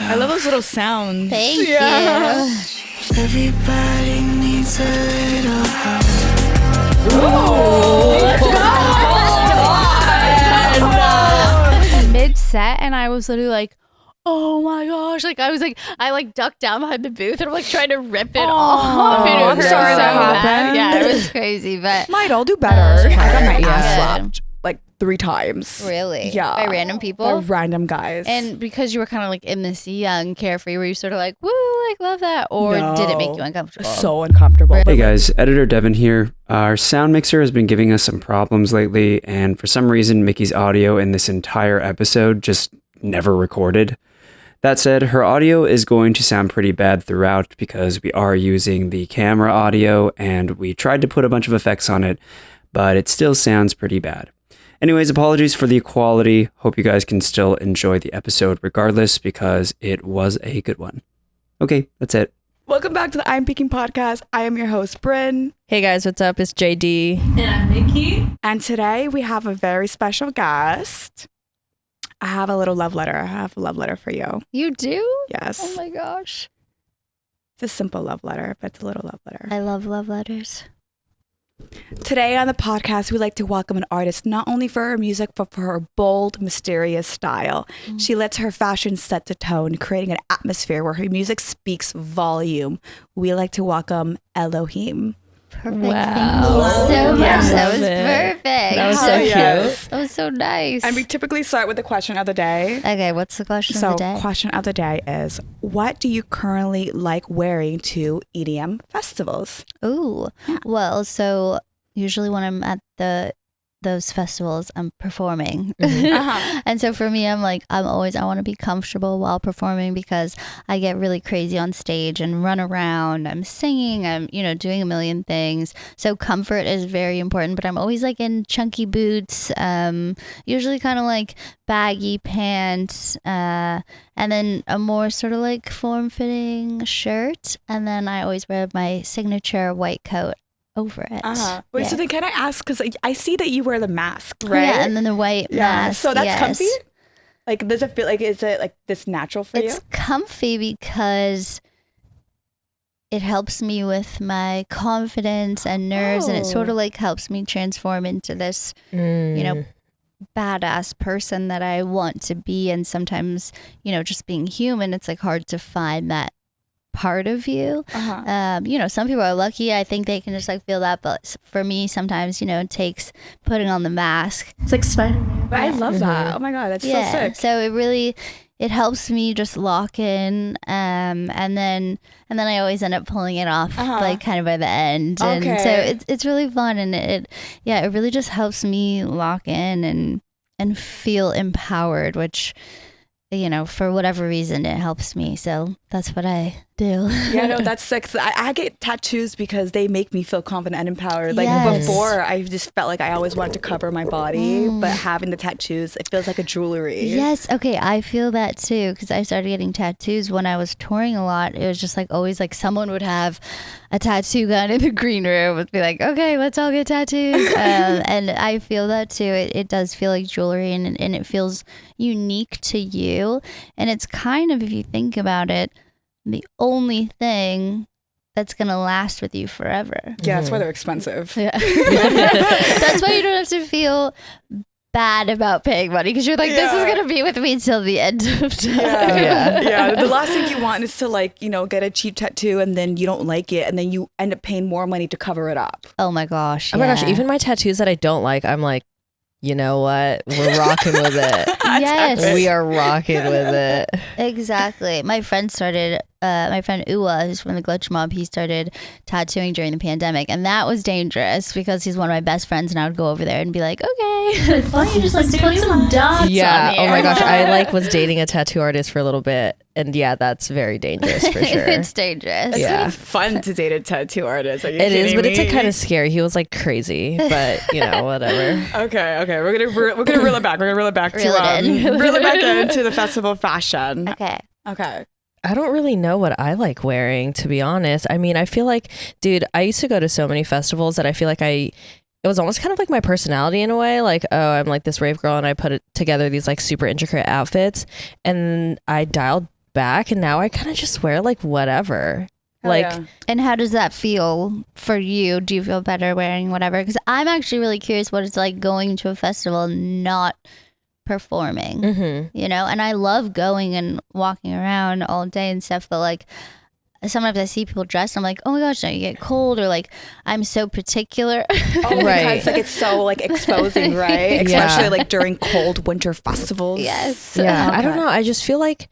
I love those little sounds. Thank you. Everybody needs a little help. Mid-set, and I was literally like, oh my gosh. Like, I ducked down behind the booth and I'm like trying to rip it off. And it I'm hurt sorry so that bad. happened. Yeah, it was crazy, but I'll do better. I got my ass Yeah. slapped like 3 times. really? Yeah. By random people? By random guys. And because you were kind of like in this young carefree, were you sort of like, woo, like love that? Or did it make you uncomfortable? So uncomfortable. Hey guys, Editor Devin here. Our sound mixer has been giving us some problems lately, and for some reason, Mickey's audio in this entire episode just never recorded. That said, her audio is going to sound pretty bad throughout because we are using the camera audio, and we tried to put a bunch of effects on it, but it still sounds pretty bad. Anyways, apologies for the quality. Hope you guys can still enjoy the episode regardless, because it was a good one. Okay, that's it. Welcome back to the I'm Peaking podcast. I am your host, Bryn. Hey guys, what's up? It's JD. And I'm Mickey. And today we have a very special guest. I have a love letter for you. You do? Yes. Oh my gosh. It's a simple love letter, but it's a little love letter. I love love letters. Today on the podcast, we like to welcome an artist not only for her music, but for her bold, mysterious style. She lets her fashion set the tone, creating an atmosphere where her music speaks volume. We like to welcome ELOHIM. Perfect. Wow. Thank you so much. Yes. That was Love perfect. That was so Yes. That was so nice. And we typically start with the question of the day. Okay, what's the question of the day? Question of the day is, what do you currently like wearing to EDM festivals? Ooh. Well, so usually when I'm at those festivals, I'm performing. Uh-huh. And so for me, I want to be comfortable while performing because I get really crazy on stage and run around. I'm singing, I'm, doing a million things. So comfort is very important, but I'm always like in chunky boots, usually kind of like baggy pants, and then a more sort of like form-fitting shirt. And then I always wear my signature white coat over it. Wait, Yeah. so then can I ask, because I see that you wear the mask, right? Yeah, and then the white mask. So that's yes. comfy? Like, does it feel like, is it like this natural for It's you? comfy because it helps me with my confidence and nerves, and it sort of like helps me transform into this, badass person that I want to be. And sometimes, just being human, it's like hard to find that part of you. Some people are lucky. I think they can just like feel that, but for me, sometimes, it takes putting on the mask. It's like Spider-Man. But I love that. Oh my God, that's so sick. So it helps me just lock in, and then I always end up pulling it off like kind of by the end. And so it's really fun, and it really just helps me lock in and feel empowered, which, for whatever reason, it helps me. So that's what I do. Yeah, no, that's sick. So I get tattoos because they make me feel confident and empowered. Like Yes. before, I just felt like I always wanted to cover my body, but having the tattoos, it feels like a jewelry. Yes. Okay. I feel that too, because I started getting tattoos when I was touring a lot. It was just like always like someone would have a tattoo gun in the green room and be like, okay, let's all get tattoos. And I feel that too. It does feel like jewelry, and it feels unique to you. And it's kind of, if you think about it, the only thing that's going to last with you forever. Yeah, that's why they're expensive. Yeah. That's why you don't have to feel bad about paying money, because you're like, this is going to be with me until the end of time. Yeah. The last thing you want is to get a cheap tattoo and then you don't like it and then you end up paying more money to cover it up. Oh my gosh. Oh my gosh, even my tattoos that I don't like, I'm like, you know what? We're rocking with it. Yes. We are rocking with it. Exactly. My friend Uwa, who's from the Glitch Mob, he started tattooing during the pandemic, and that was dangerous because he's one of my best friends, and I would go over there and be like, okay. Why don't you just like put some dots Yeah. on Oh my here? gosh, I was dating a tattoo artist for a little bit, and yeah, that's very dangerous for sure. It's dangerous. It's Yeah. kind of fun to date a tattoo artist. Are you It is, kidding but it's me? like kind of scary. He was like crazy, but whatever. Okay. We're gonna reel it back. We're gonna reel it back Reel it in. reel it back into the festival fashion. Okay. I don't really know what I like wearing, to be honest. I mean, I feel like, dude, I used to go to so many festivals that I feel like it was almost kind of like my personality in a way. Like, oh, I'm like this rave girl, and I put it together these like super intricate outfits, and I dialed back, and now I kind of just wear like whatever. Hell Like, yeah. And how does that feel for you? Do you feel better wearing whatever? Because I'm actually really curious what it's like going to a festival and not performing, you know? And I love going and walking around all day and stuff, but like sometimes I see people dressed, I'm like, oh my gosh, now you get cold, or like I'm so particular. Oh, Right. because like it's so like exposing, right? Yeah. Especially like during cold winter festivals. Yes. yeah, I don't Okay. know. I just feel like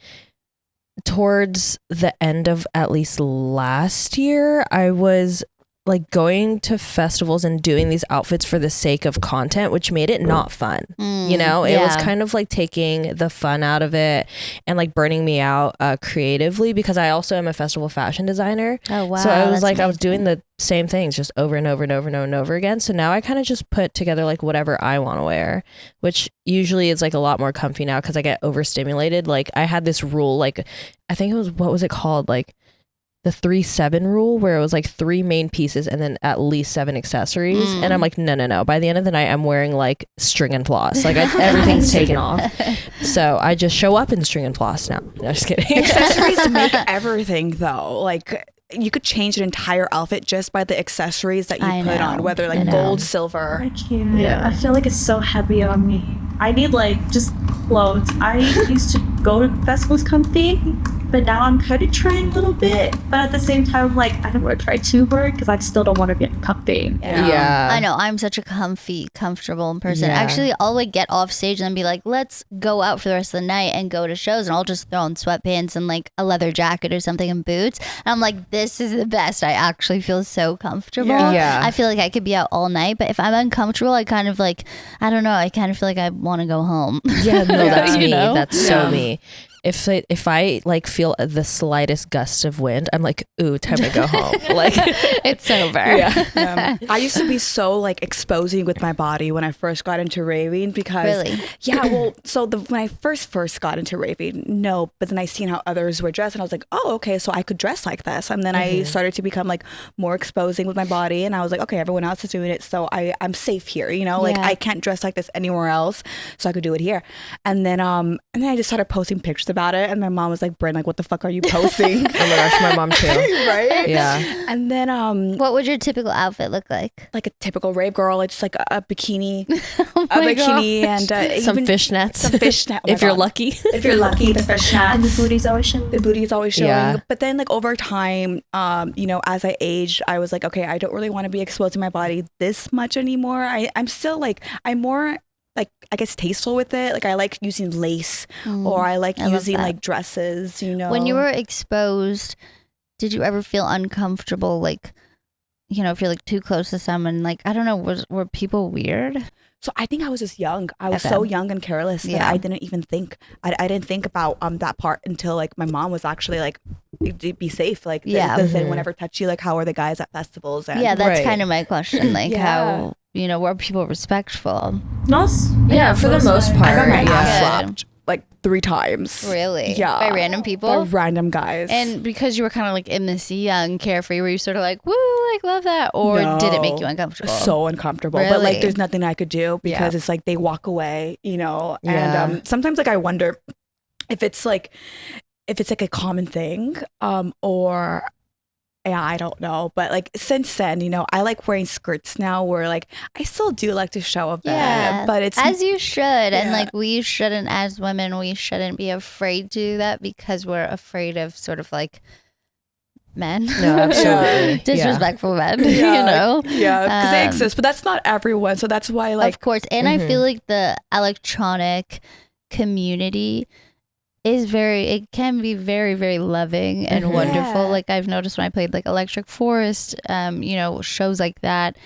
towards the end of at least last year, I was like going to festivals and doing these outfits for the sake of content, which made it not fun. You know, it was kind of like taking the fun out of it and like burning me out creatively, because I also am a festival fashion designer. Oh wow. So I was that's like, I was amazing. doing the same things just over and over and over and over and over again. So now I kind of just put together like whatever I want to wear, which usually is like a lot more comfy now because I get overstimulated. Like I had this rule, like I think it was, what was it called? Like the 3-7 rule, where it was like 3 main pieces and then at least 7 accessories. And I'm like, no. By the end of the night, I'm wearing like string and floss. Like everything's taken off. So I just show up in string and floss now. No, just kidding. Accessories make everything though. Like you could change an entire outfit just by the accessories that you I put know. on, whether I like know. gold, silver. I can't. I feel like it's so heavy on me. I need like just clothes. I used to go to festivals comfy, but now I'm kind of trying a little bit. But at the same time, like I don't want to try too hard because I still don't want to get comfy. Yeah. I know, I'm such a comfortable person. Yeah. Actually, I'll like get off stage and then be like, let's go out for the rest of the night and go to shows, and I'll just throw on sweatpants and like a leather jacket or something and boots. And I'm like, this is the best. I actually feel so comfortable. Yeah. I feel like I could be out all night, but if I'm uncomfortable, I kind of like, I don't know, I kind of feel like I want to go home. Yeah, no, that's You me. know? That's so me. If I like feel the slightest gust of wind, I'm like, ooh, time to go home. Like, It's over. I used to be so like exposing with my body when I first got into raving because Really? yeah, well, so when I first got into raving, no, but then I seen how others were dressed and I was like, oh, okay, so I could dress like this. And then I started to become like more exposing with my body, and I was like, okay, everyone else is doing it, so I'm safe here, you know, like Yeah. I can't dress like this anywhere else, so I could do it here. And then I just started posting pictures about it, and my mom was like, Bryn, like what the fuck are you posting? oh my gosh, my mom too. Right? Yeah. And then What would your typical outfit look like? like a typical rave girl, it's just like a bikini, Oh a my bikini, and Some even fishnets. some fishnet. Oh my if you're God. lucky. If you're lucky, the And the fishnets. booty's always showing. The booty is always showing. Yeah. But then like over time, you know, as I aged, I was like, okay, I don't really want to be exposing my body this much anymore. I'm still like, I'm more like, I guess tasteful with it. Like I like using lace or I like I love using that. like dresses, you know. When you were exposed, did you ever feel uncomfortable, like, you know, if you're like too close to someone, like, I don't know, were people weird? So I think I was just young. I was Okay. so young and careless that Yeah. I didn't even think. I didn't think about that part until like my mom was actually like, be safe. Like, Yeah. does anyone ever touch you? Like, how are the guys at festivals? And Yeah, that's Right. kind of my question. Like, Yeah. how, you know, were people respectful? Yeah, for the most part. I got my Yeah. ass slapped like 3 times. Really? Yeah. By random people? By random guys. And because you were kind of like in this young carefree, were you sort of like, woo, like love that? Or did it make you No. uncomfortable? So uncomfortable. But Really? like there's nothing I could do because Yeah. it's like they walk away, you know. Yeah. And sometimes like I wonder if it's like a common thing, or yeah, I don't know. But like since then, you know, I like wearing skirts now where like I still do like to show a bit. Yeah, But it's as you should. And Yeah. like we shouldn't, as women, we shouldn't be afraid to do that because we're afraid of sort of like men. No, absolutely. Disrespectful men, Yeah, you know? yeah, because they Um, exist, but that's not everyone. So that's why like of course. And I feel like the electronic community is it can be very, very loving and wonderful. Yeah. Like I've noticed when I played like Electric Forest, you know, shows like that,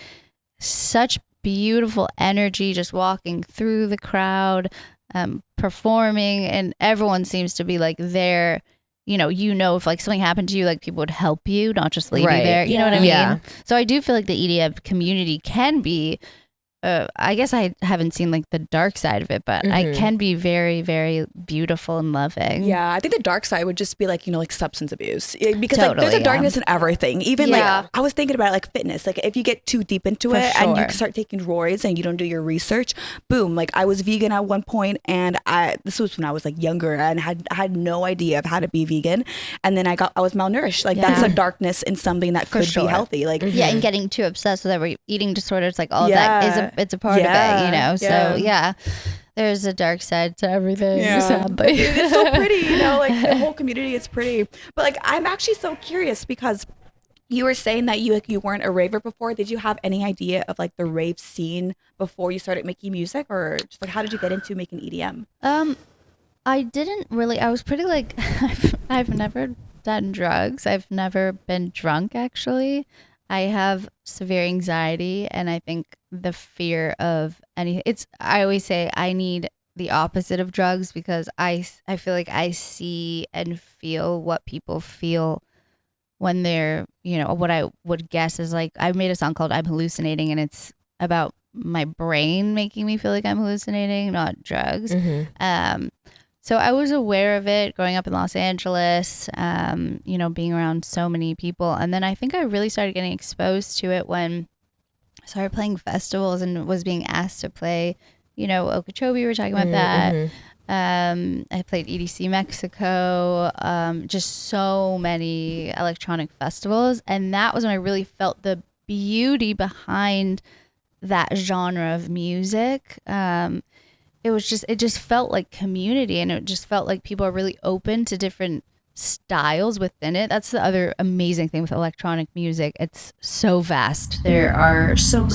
such beautiful energy just walking through the crowd, performing, and everyone seems to be like there. You know, if like something happened to you, like people would help you, not just leave you Right. there. You know what I mean? Yeah. So I do feel like the EDM community can be I guess I haven't seen like the dark side of it, but I can be very, very beautiful and loving. Yeah, I think the dark side would just be like, like substance abuse. Because like Totally, there's a yeah. darkness in everything. Even Yeah. like I was thinking about like fitness. Like if you get too deep into For it and you sure. start taking roids and you don't do your research, boom. Like I was vegan at one point, and this was when I was like younger and I had no idea of how to be vegan. And then I was malnourished. Like that's Yeah. a darkness in something that For could sure. be healthy. Like Yeah, and getting too obsessed with every eating disorders, like all Yeah. that it's a part of it, you know. Yeah. So yeah, there's a dark side to everything. Yeah. Sadly, It's so pretty, like the whole community is pretty. But like I'm actually so curious because you were saying that you weren't a raver before. Did you have any idea of like the rave scene before you started making music, or just like how did you get into making EDM? I didn't really. I was pretty like I've never done drugs. I've never been drunk actually. I have severe anxiety, and I think the fear of I always say I need the opposite of drugs because I feel like I see and feel what people feel when they're, what I would guess is like, I made a song called I'm Hallucinating, and it's about my brain making me feel like I'm hallucinating, not drugs. So I was aware of it growing up in Los Angeles, being around so many people. And then I think I really started getting exposed to it when I started playing festivals and was being asked to play, Okeechobee, we were talking about that. I played EDC Mexico, just so many electronic festivals. And that was when I really felt the beauty behind that genre of music. It just felt like community, and it just felt like people are really open to different styles within it. That's the other amazing thing with electronic music. It's so vast. There are so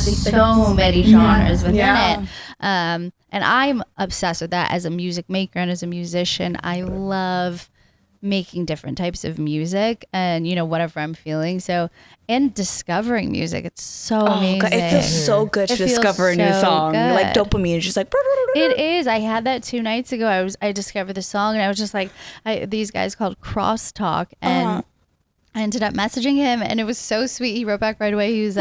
many genres within it. And I'm obsessed with that as a music maker and as a musician. I love making different types of music and whatever I'm feeling. So, and discovering music, it's so amazing. God, it feels so good to discover a new song. Good. Like dopamine is just like it is. I had that 2 nights ago. I discovered the song, and I was just like, these guys called Crosstalk, and I ended up messaging him, and it was so sweet. He wrote back right away. He was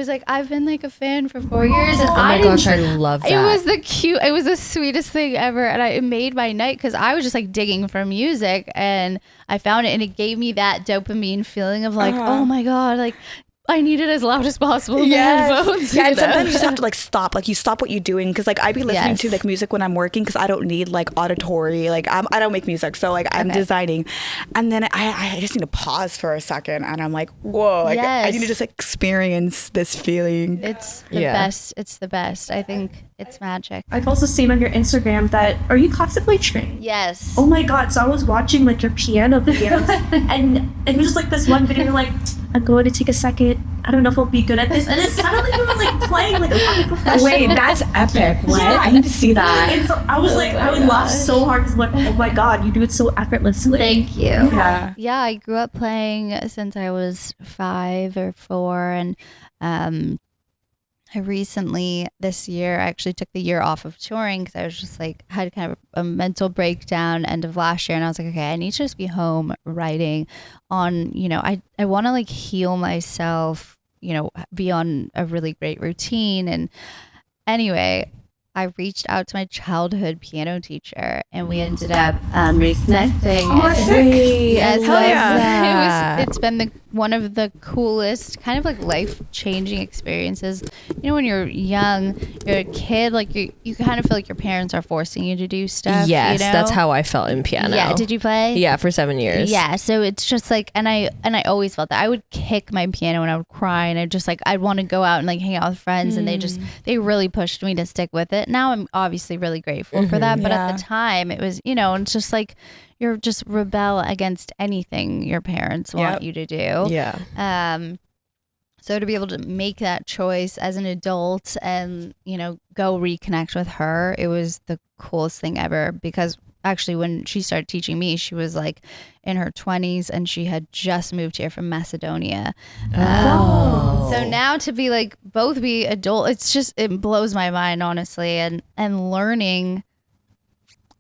like, I've been like a fan for 4 years. And Oh my gosh, I love that. It was the sweetest thing ever. And it made my night because I was just like digging for music, and I found it, and it gave me that dopamine feeling of like, oh my God, like I need it as loud as possible in the headphones. Yeah, and sometimes you just have to like stop. Like you stop what you're doing, because like I be listening to like music when I'm working, because I don't need like auditory. Like I don't make music, so like I'm designing, and then I just need to pause for a second, and I'm like, whoa, like I need to just like experience this feeling. It's the best. It's the best. I think it's magic. I've also seen on your Instagram that, are you classically trained? Yes. Oh my God. So I was watching like your piano videos and it was just like this one video, you're like, I'm going to take a second. I don't know if I'll be good at this. And it sounded like you were like playing like a professional. Wait, that's epic. What? Yeah. I need to see that. And so I was I would laugh so hard because I'm like, oh my God, you do it so effortlessly. Thank you. Yeah. Yeah, I grew up playing since I was 5 or 4, and I recently, this year, I actually took the year off of touring because I was just like, had kind of a mental breakdown end of last year. And I was like, okay, I need to just be home writing on, I want to like heal myself, be on a really great routine. And anyway, I reached out to my childhood piano teacher, and we ended up reconnecting. Yes, Hell yeah. It's been one of the coolest, kind of like life-changing experiences. When you're young, you're a kid, like you kind of feel like your parents are forcing you to do stuff. Yes, that's how I felt in piano. Yeah, did you play? Yeah, for 7 years. Yeah, so it's just like, and I always felt that I would kick my piano and I would cry, and I'd want to go out and like hang out with friends, and they really pushed me to stick with it. Now I'm obviously really grateful for that, but at the time it was, it's just like you're just rebel against anything your parents want you to do. Yeah. So to be able to make that choice as an adult and, go reconnect with her, it was the coolest thing ever, because actually when she started teaching me, she was like in her 20s, and she had just moved here from Macedonia. So now to be like, both be adult, it blows my mind, honestly. And learning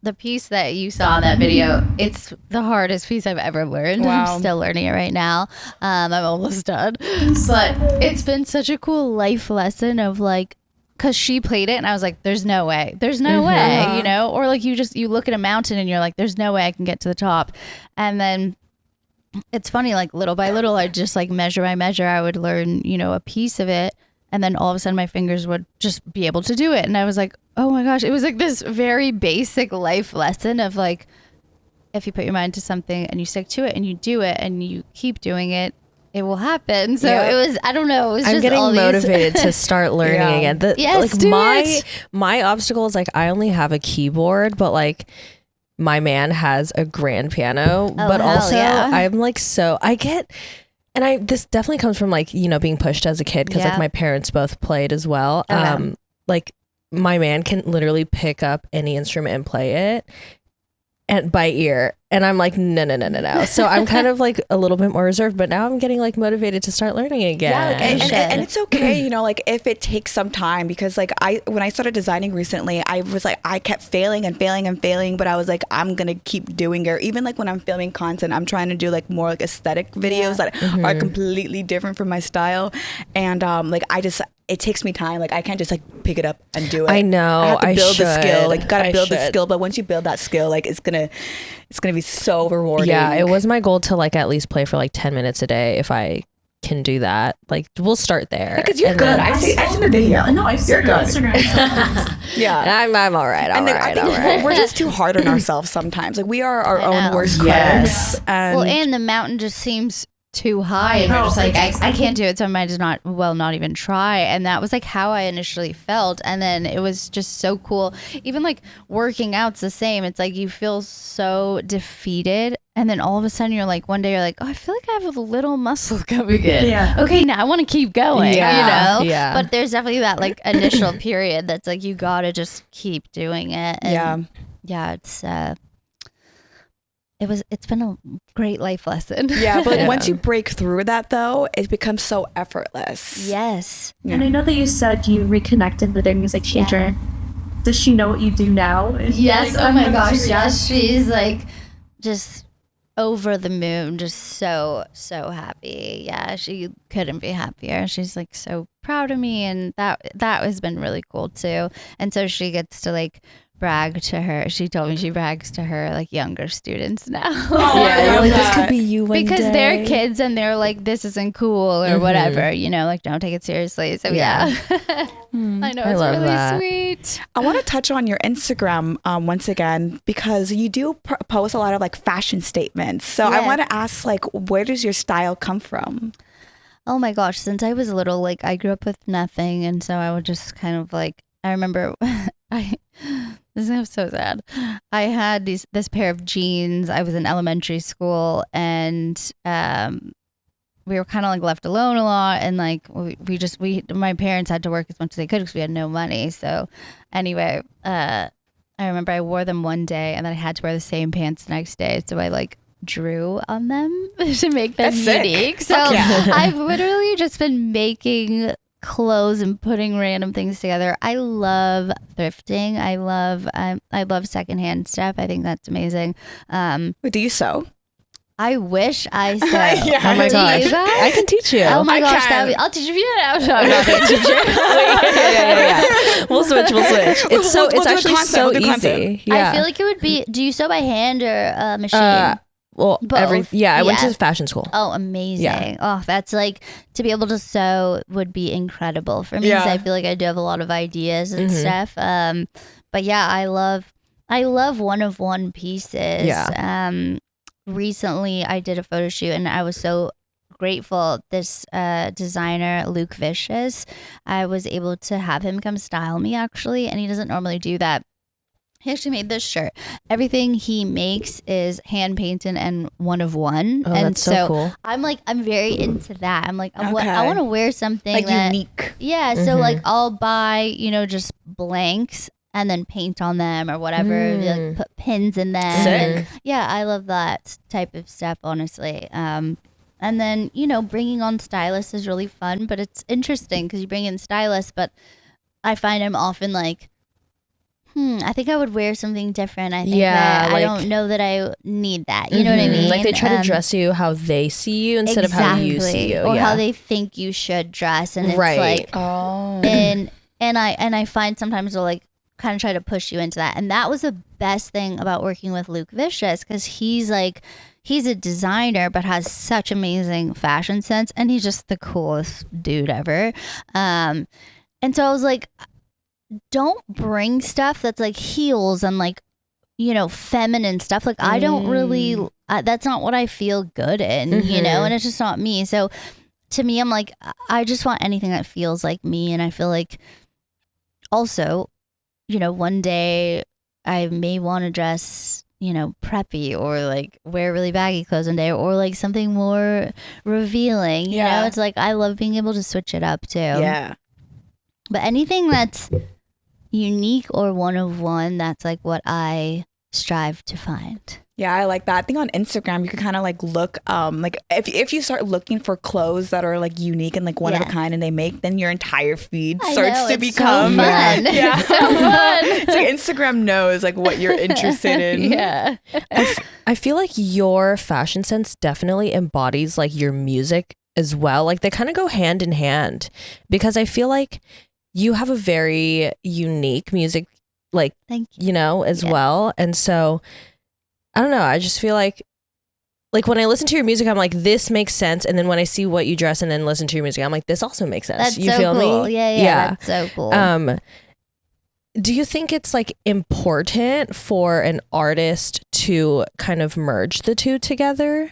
the piece that you saw in that video, it's the hardest piece I've ever learned. Wow. I'm still learning it right now. I'm almost done. But it's been such a cool life lesson of like, because she played it and I was like, there's no way, you know, or like you look at a mountain and you're like, there's no way I can get to the top. And then it's funny, like little by little, I just like measure by measure, I would learn, you know, a piece of it. And then all of a sudden my fingers would just be able to do it. And I was like, oh my gosh, it was like this very basic life lesson of like, if you put your mind to something and you stick to it and you do it and you keep doing it, it will happen. So it was, I don't know. It was I'm just getting all motivated to start learning again. Yes, like do my it. obstacle is like I only have a keyboard, but like my man has a grand piano. But hell also yeah. I'm like this definitely comes from like, you know, being pushed as a kid because like my parents both played as well. Like my man can literally pick up any instrument and play it and by ear, and I'm like no. So I'm kind of like a little bit more reserved, but now I'm getting like motivated to start learning again. And it's okay, you know, like if it takes some time, because like when I started designing recently, I was like, I kept failing, but I was like, I'm gonna keep doing it. Even like when I'm filming content, I'm trying to do like more like aesthetic videos that are completely different from my style, and like it takes me time. Like I can't just like pick it up and do it. I know. I have to build the skill. Like you gotta build the should. skill. But once you build that skill, like it's gonna be so rewarding. Yeah, it was my goal to like at least play for like 10 minutes a day if I can do that. Like we'll start there. Because you're good. I see the video. No, I've seen your Instagram. Yeah. I'm all right. And I think we're just too hard on ourselves sometimes. Like we are our own worst critics. And the mountain just seems too high, and you're just like, I can't do it, so I might just not even try. And that was like how I initially felt. And then it was just so cool. Even like working out's the same. It's like you feel so defeated, and then all of a sudden you're like, one day you're like, oh, I feel like I have a little muscle coming in. Yeah. Okay, now I want to keep going. You know. Yeah. But there's definitely that like initial period that's like you gotta just keep doing it. And it's it's been a great life lesson. Yeah, but once you break through that though, it becomes so effortless. Yes. Yeah. And I know that you said you reconnected with your music teacher. Does she know what you do now? Yes. Oh my gosh. Yes. She's like just over the moon, just so happy. Yeah, she couldn't be happier. She's like so proud of me, and that has been really cool too. And so she gets to like brag to her. She told me she brags to her like younger students now. You're like, this could be you one because day. they're kids and they're like, this isn't cool or whatever, you know, like don't take it seriously. So yeah. I know, it's really sweet. I want to touch on your Instagram once again, because you do post a lot of like fashion statements. So I want to ask, like, where does your style come from? Oh my gosh, since I was little, like I grew up with nothing, and so I would just kind of like, I remember this is so sad. I had this pair of jeans. I was in elementary school, and we were kind of like left alone a lot, and like my parents had to work as much as they could because we had no money. So anyway, I remember I wore them one day, and then I had to wear the same pants the next day. So I like drew on them to make them unique. So I've literally just been making clothes and putting random things together. I love thrifting. I love secondhand stuff. I think that's amazing. Do you sew? I wish I sewed. Oh my gosh, I can teach you. Oh my gosh, I'll teach you. I'm not gonna teach you. Yeah. We'll switch. It's actually so easy. Yeah. I feel like it would be. Do you sew by hand or machine? Well, both. I went to fashion school. Oh, amazing. Yeah. Oh, that's like, to be able to sew would be incredible for me, because I feel like I do have a lot of ideas and stuff. But yeah, I love one of one pieces. Yeah. Recently I did a photo shoot, and I was so grateful. This designer, Luke Vicious, I was able to have him come style me actually, and he doesn't normally do that. He actually made this shirt. Everything he makes is hand painted and one of one. Oh, and that's so cool. I'm very into that. I'm like, I want to wear something like that, unique. Yeah. So like I'll buy, just blanks and then paint on them or whatever. Like put pins in them. Sick. And I love that type of stuff, honestly. And then, bringing on stylists is really fun, but it's interesting because you bring in stylists, but I find I'm often like, I think I would wear something different. I think that I don't know that I need that. You know what I mean? Like they try to dress you how they see you instead of how you see you. Or how they think you should dress. And it's right. like, and And I find sometimes they'll like kind of try to push you into that. And that was the best thing about working with Luke Vicious, because he's a designer but has such amazing fashion sense, and he's just the coolest dude ever. And so I was like, don't bring stuff that's like heels and like, you know, feminine stuff. Like I don't really, that's not what I feel good in, you know, and it's just not me. So to me, I'm like, I just want anything that feels like me. And I feel like also, you know, one day I may want to dress, you know, preppy or like wear really baggy clothes one day, or like something more revealing, you know. It's like I love being able to switch it up too. Yeah. But anything that's unique or one of one, that's like what I strive to find. Yeah, I like that. I think on Instagram you can kind of like look, like if you start looking for clothes that are like unique and like one of a kind, and they make, then your entire feed starts to become so fun. Yeah, so fun. It's like Instagram knows like what you're interested in. Yeah, I feel like your fashion sense definitely embodies like your music as well. Like they kind of go hand in hand, because I feel like you have a very unique music, like, thank you know, as well. And so I don't know, I just feel like when I listen to your music, I'm like, this makes sense. And then when I see what you dress and then listen to your music, I'm like, this also makes sense. That's you so feel cool. me? Yeah, that's so cool. Do you think it's like important for an artist to kind of merge the two together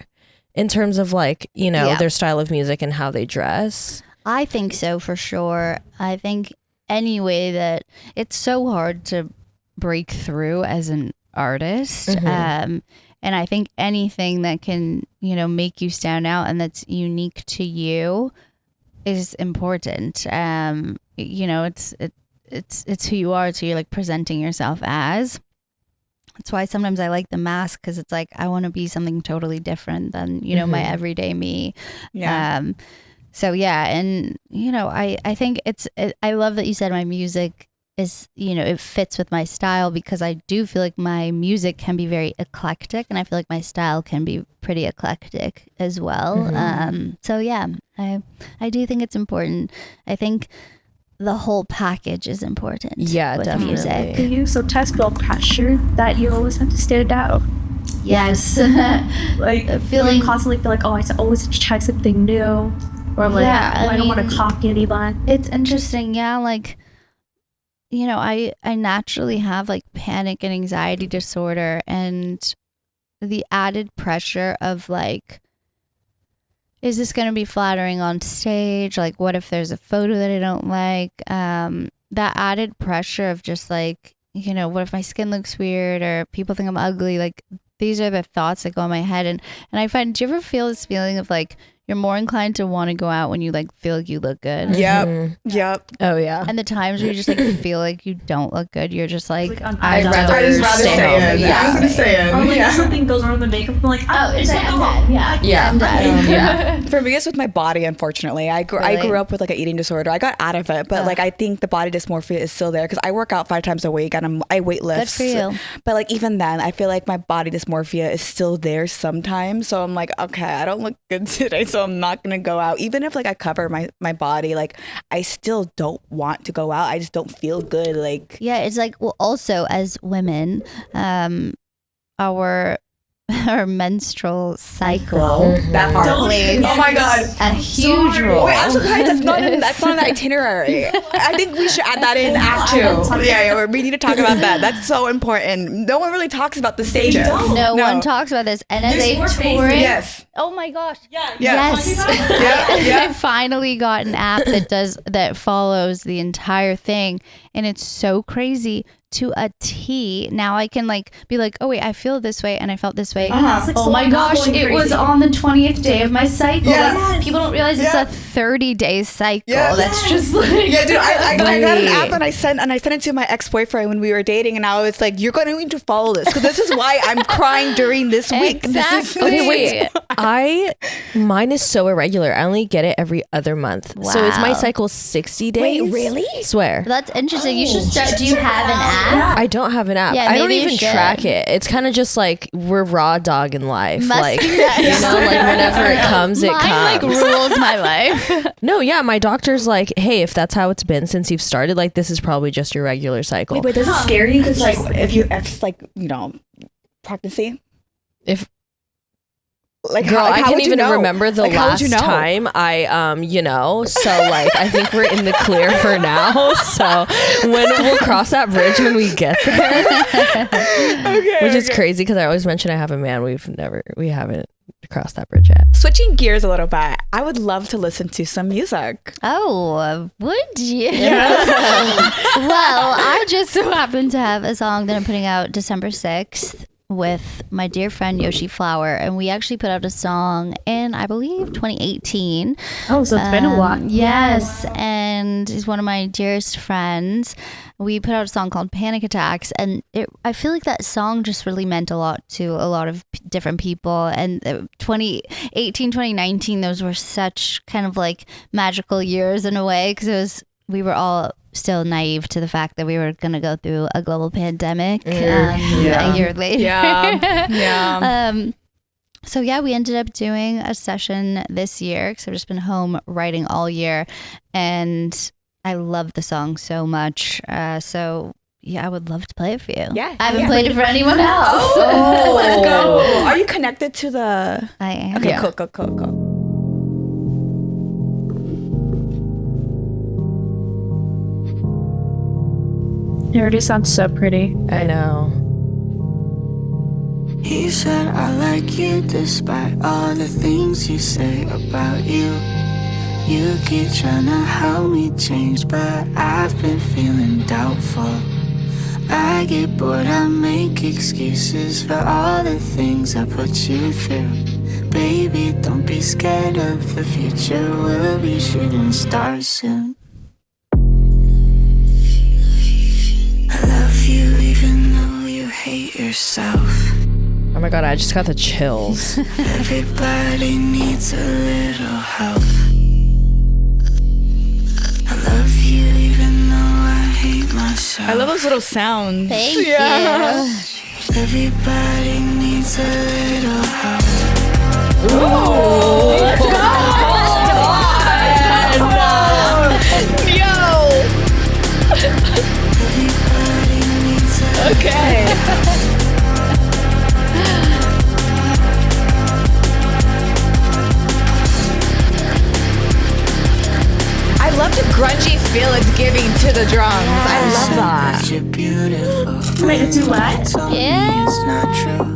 in terms of like, you know, their style of music and how they dress? I think so, for sure. I think anyway that it's so hard to break through as an artist. And I think anything that can, you know, make you stand out and that's unique to you is important. You know, it's who you are. So you're like presenting yourself as. That's why sometimes I like the mask, because it's like I want to be something totally different than, you know, my everyday me. Yeah. So yeah, and you know, I think I love that you said my music is, you know, it fits with my style, because I do feel like my music can be very eclectic, and I feel like my style can be pretty eclectic as well. So yeah, I do think it's important. I think the whole package is important. Yeah, with definitely. music. You sometimes feel pressure that you always have to stand out. Yes. Like Feeling- constantly feel like, oh, I always have to try something new, or like, Yeah, I don't want mean, to copy anyone. It's interesting. Yeah, like, you know, I naturally have like panic and anxiety disorder, and the added pressure of like, is this going to be flattering on stage? Like, what if there's a photo that I don't like? That added pressure of just like, you know, what if my skin looks weird or people think I'm ugly? Like, these are the thoughts that go in my head. And I find, do you ever feel this feeling of like, you're more inclined to want to go out when you like feel like you look good? Yep. Oh yeah. And the times where you just like feel like you don't look good, you're just like, I'd rather say it. Yeah. I was gonna say it. Or like Yeah. if something goes wrong with the makeup, I'm like, oh, it's like, Yeah. yeah. For me, it's with my body. Unfortunately, I grew Really? up with like an eating disorder. I got out of it, but like I think the body dysmorphia is still there, because I work out 5 times a week and I weight lift. Good for you. But like even then, I feel like my body dysmorphia is still there sometimes. So I'm like, okay, I don't look good today, so I'm not gonna go out. Even if like I cover my body, like I still don't want to go out. I just don't feel good. Like Yeah, it's like, well, also as women, our menstrual cycle that part. plays Oh my god. a huge role. Wait, I'm surprised that's not in the itinerary. I think we should add that in Act 2. Yeah, we need to talk about that. That's so important. No one really talks about the stages. No one talks about this. And as a touring, Yes. oh my gosh, Yes. I finally got an app that follows the entire thing, and it's so crazy to a T. Now I can like be like, oh wait, I feel this way and I felt this way. It's like Oh my so gosh, going it was crazy. on the 20th day of my cycle. Yes. Like, people don't realize it's a 30-day cycle. Yes. That's just like, Yeah, dude, I got an Wait. app and I sent it to my ex-boyfriend when we were dating, and I was like, you're going to need to follow this, because this is why I'm crying during this week. Exactly. This is Okay, wait. Mine is so irregular. I only get it every other month. So is my Wow. cycle 60 days? Wait, really? Swear. That's interesting. You should start. Do you have an app? I don't have an app. Yeah, I don't maybe you even should. track it. It's kind of just like we're raw dog in life. Must like, be nice. you know, like whenever it comes, it Mine comes. like rules my life. No, yeah, my doctor's like, hey, if that's how it's been since you've started, like this is probably just your regular cycle. Wait, does it scare you? Because like if it's like pregnancy. If Like, girl, how I can't would you even know? remember the Like, how would last you know? time I so like I think we're in the clear for now. So when we'll cross that bridge when we get there. Which is crazy because I always mention I have a man. We haven't crossed that bridge yet. Switching gears a little bit, I would love to listen to some music. Oh, would you? Well, I just so happen to have a song that I'm putting out December 6th with my dear friend Yoshi Flower, and we actually put out a song in, I believe, 2018. Oh, so it's been a while. Yes, and he's one of my dearest friends. We put out a song called Panic Attacks, and I feel like that song just really meant a lot to a lot of different people. And 2018, 2019, those were such kind of like magical years in a way, because we were all still naive to the fact that we were going to go through a global pandemic a year later. Yeah. So yeah, we ended up doing a session this year because I've just been home writing all year, and I love the song so much. So yeah, I would love to play it for you. Yeah, I haven't yeah. played it for anyone else. Oh, let's go. Are you connected to the? I am. Okay, Yeah. cool. It already sounds so pretty. I know. He said I like you despite all the things you say about you. You keep trying to help me change, but I've been feeling doubtful. I get bored, I make excuses for all the things I put you through. Baby, don't be scared of the future, we'll be shooting stars soon. I love you even though you hate yourself. Oh my god, I just got the chills. Everybody needs a little help. I love you even though I hate myself. I love those little sounds. Thank you. Everybody needs a little help. Let's go. Everybody needs a Okay. I love the grungy feel it's giving to the drums. I love that. You're beautiful. Wait, a duet? Told me Yeah. it's not true.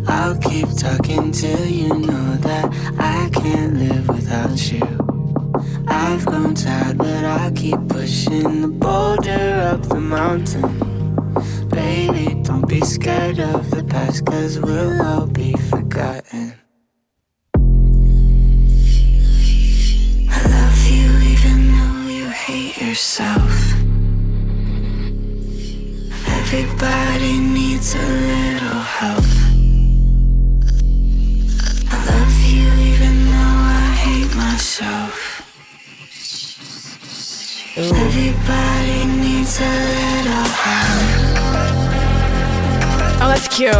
I'll keep talking till you know that I can't live without you. I've grown tired, but I keep pushing the boulder up the mountain. Baby, don't be scared of the past, 'cause we'll all be forgotten. I love you even though you hate yourself. Everybody needs a little help. I love you even though I hate myself. Everybody needs a little help. Oh, that's cute.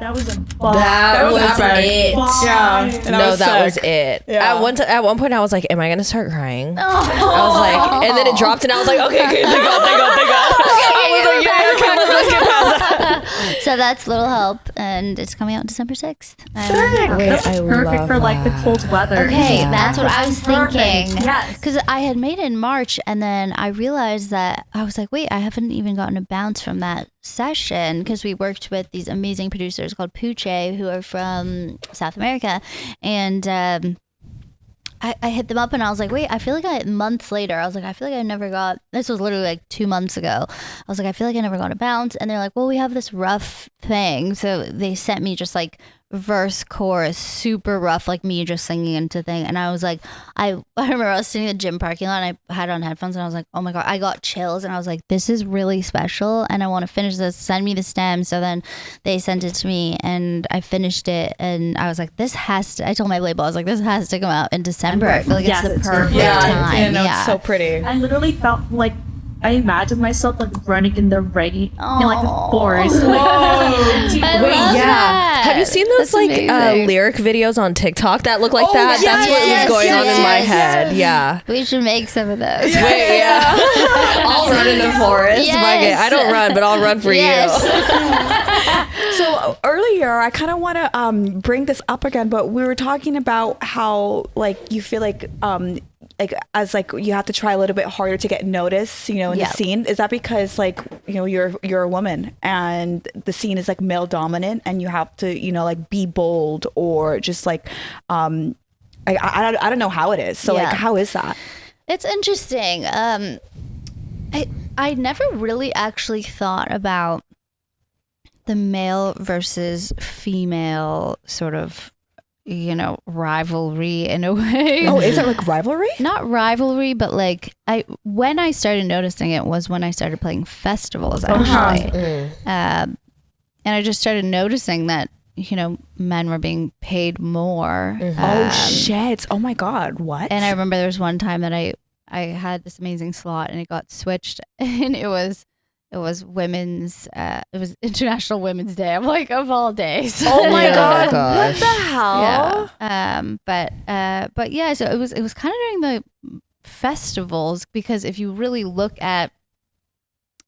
That was a That was epic. it. Yeah. And I No, was that was sick. it. Yeah. At one point, I was like, "Am I gonna start crying?" I was like, and then it dropped, and I was like, "Okay, thank God." I was like, "Yeah, okay, let's get past that." So that's Little Help, and it's coming out December 6th. Wait, That's I perfect love for like the that. cold weather. Okay, Yeah. that's what I was Perfect. thinking. Yes. Because I had made it in March, and then I realized that I was like, wait, I haven't even gotten a bounce from that session because we worked with these amazing producers called Puche, who are from South America, and I hit them up and I was like, wait, I feel like months later, I was like, I feel like I never got, this was literally like 2 months ago. I was like, I feel like I never got a bounce. And they're like, well, we have this rough thing. So they sent me just like verse, chorus, super rough, like me just singing into thing. And I was like, I remember I was sitting in the gym parking lot and I had on headphones and I was like, oh my God, I got chills. And I was like, this is really special. And I want to finish this. Send me the stem. So then they sent it to me and I finished it. And I was like, this has to, I told my label, I was like, this has to come out in December. I feel like Yes, it's the it's perfect Yeah, time. and Yeah. it's so pretty. I literally felt like I imagined myself like running in the rain in like the Aw. forest. Like, I Wait, love yeah. that. Have you seen those That's like amazing. lyric videos on TikTok that look like that? yes, That's what yes, was going on in my yes. head. Yeah. We should make some of those. Wait, yeah. I'll run in the forest. Yes. Fuck it. I don't run, but I'll run for Yes. you. So earlier, I kind of want to bring this up again, but we were talking about how like you feel like as like you have to try a little bit harder to get noticed, you know, in Yeah. the scene. Is that because like you know you're a woman and the scene is like male dominant and you have to you know like be bold or just like I don't know how it is. So Yeah. like how is that? It's interesting. I never really actually thought about the male versus female sort of, you know, rivalry in a way. Oh, is it like rivalry? Not rivalry, but like when I started noticing it was when I started playing festivals actually. And I just started noticing that, you know, men were being paid more. Oh shit! Oh my god! What? And I remember there was one time that I had this amazing slot and it got switched and it was women's it was International Women's Day. I'm like, of all days. oh my Yeah. god! Gosh. What the hell? Yeah. But yeah, so it was kind of during the festivals because if you really look at,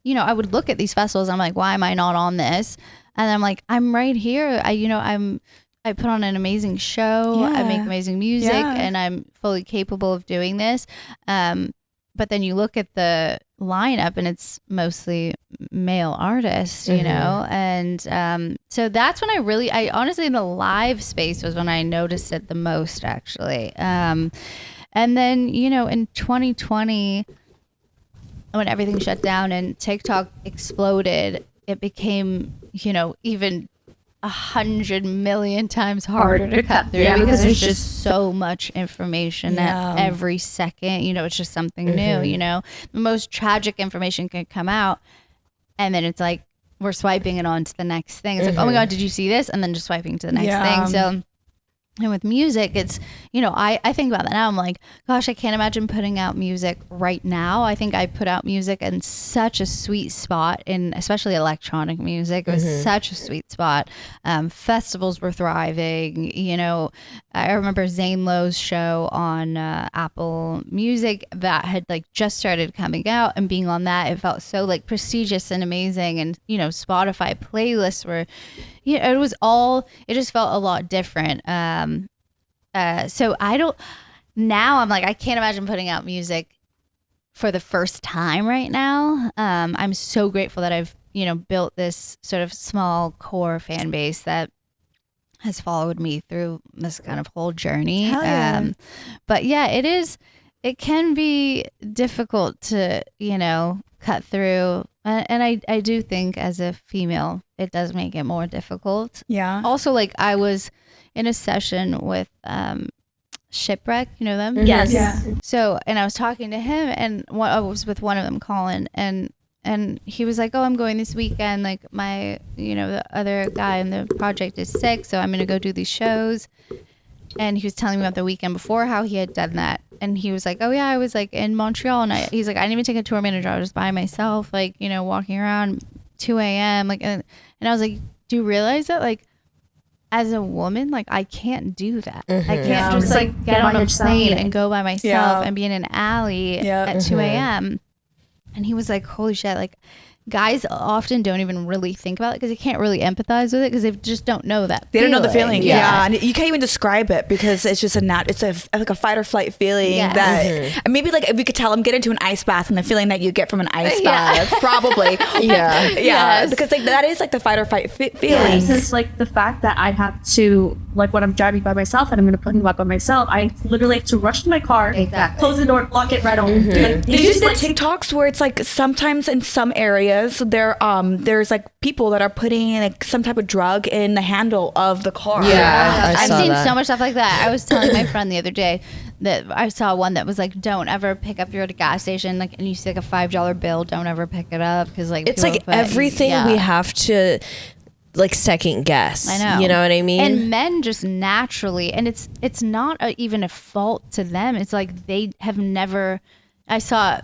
you know, I would look at these festivals. I'm like, why am I not on this? And I'm like, I'm right here. I put on an amazing show. I make Yeah. amazing music, Yeah. and I'm fully capable of doing this. But then you look at the lineup, and it's mostly male artists, you know. And so that's when I honestly in the live space was when I noticed it the most, actually. And then you know in 2020, when everything shut down and TikTok exploded, it became, you know, even 100 million times harder to cut through because there's just so much information at every second. You know, it's just something new, you know. The most tragic information can come out and then it's like we're swiping it on to the next thing. It's like, oh my God, did you see this? And then just swiping to the next thing. So and with music, it's, you know, I think about that now. I'm like, gosh, I can't imagine putting out music right now. I think I put out music in such a sweet spot, in especially electronic music. It was such a sweet spot. Festivals were thriving. You know, I remember Zane Lowe's show on Apple Music that had like just started coming out, and being on that, it felt so like prestigious and amazing. And, you know, Spotify playlists were, you know, it just felt a lot different. So now I'm like, I can't imagine putting out music for the first time right now. I'm so grateful that I've, you know, built this sort of small core fan base that has followed me through this kind of whole journey. Hell yeah. But yeah, it can be difficult to, you know, cut through. And I do think as a female, it does make it more difficult. Yeah. Also, like I was in a session with Shipwreck, you know them? Yes. Yeah. So, and I was talking to him, and I was with one of them, Colin, and he was like, oh, I'm going this weekend. Like my, you know, the other guy in the project is sick, so I'm going to go do these shows. And he was telling me about the weekend before how he had done that. And he was like, oh yeah, I was like in Montreal, and he's like, I didn't even take a tour manager. I was just by myself, like, you know, walking around 2 a.m. Like, and I was like, do you realize that like as a woman, like I can't do that. I can't Yeah, just it's like get by on a yourself. plane and go by myself Yeah. and be in an alley Yeah. at 2 a.m. And he was like, holy shit, like guys often don't even really think about it because they can't really empathize with it because they just don't know that They don't know the feeling. Yeah. Yeah. And you can't even describe it because it's just like a fight or flight feeling Yeah. that and maybe like if we could tell them get into an ice bath and the feeling that you get from an ice Yeah. bath, probably. Yeah. Yeah. Yes. Because like that is like the fight or fight feeling. Because like the fact that I have to, like when I'm driving by myself and I'm going to put him up by myself, I literally have to rush to my car, Exactly. close the door, lock it right on. Did you see the TikToks where it's like sometimes in some areas there's like people that are putting like some type of drug in the handle of the car. Yeah, I I've saw seen that. so much stuff like that. I was telling my friend the other day that I saw one that was like, don't ever pick up, you're at a gas station, like, and you see like a $5 bill, don't ever pick it up because like It's people like put- everything yeah. we have to like second guess. I know. You know what I mean? And men just naturally, and it's not even a fault to them. It's like they have never. I saw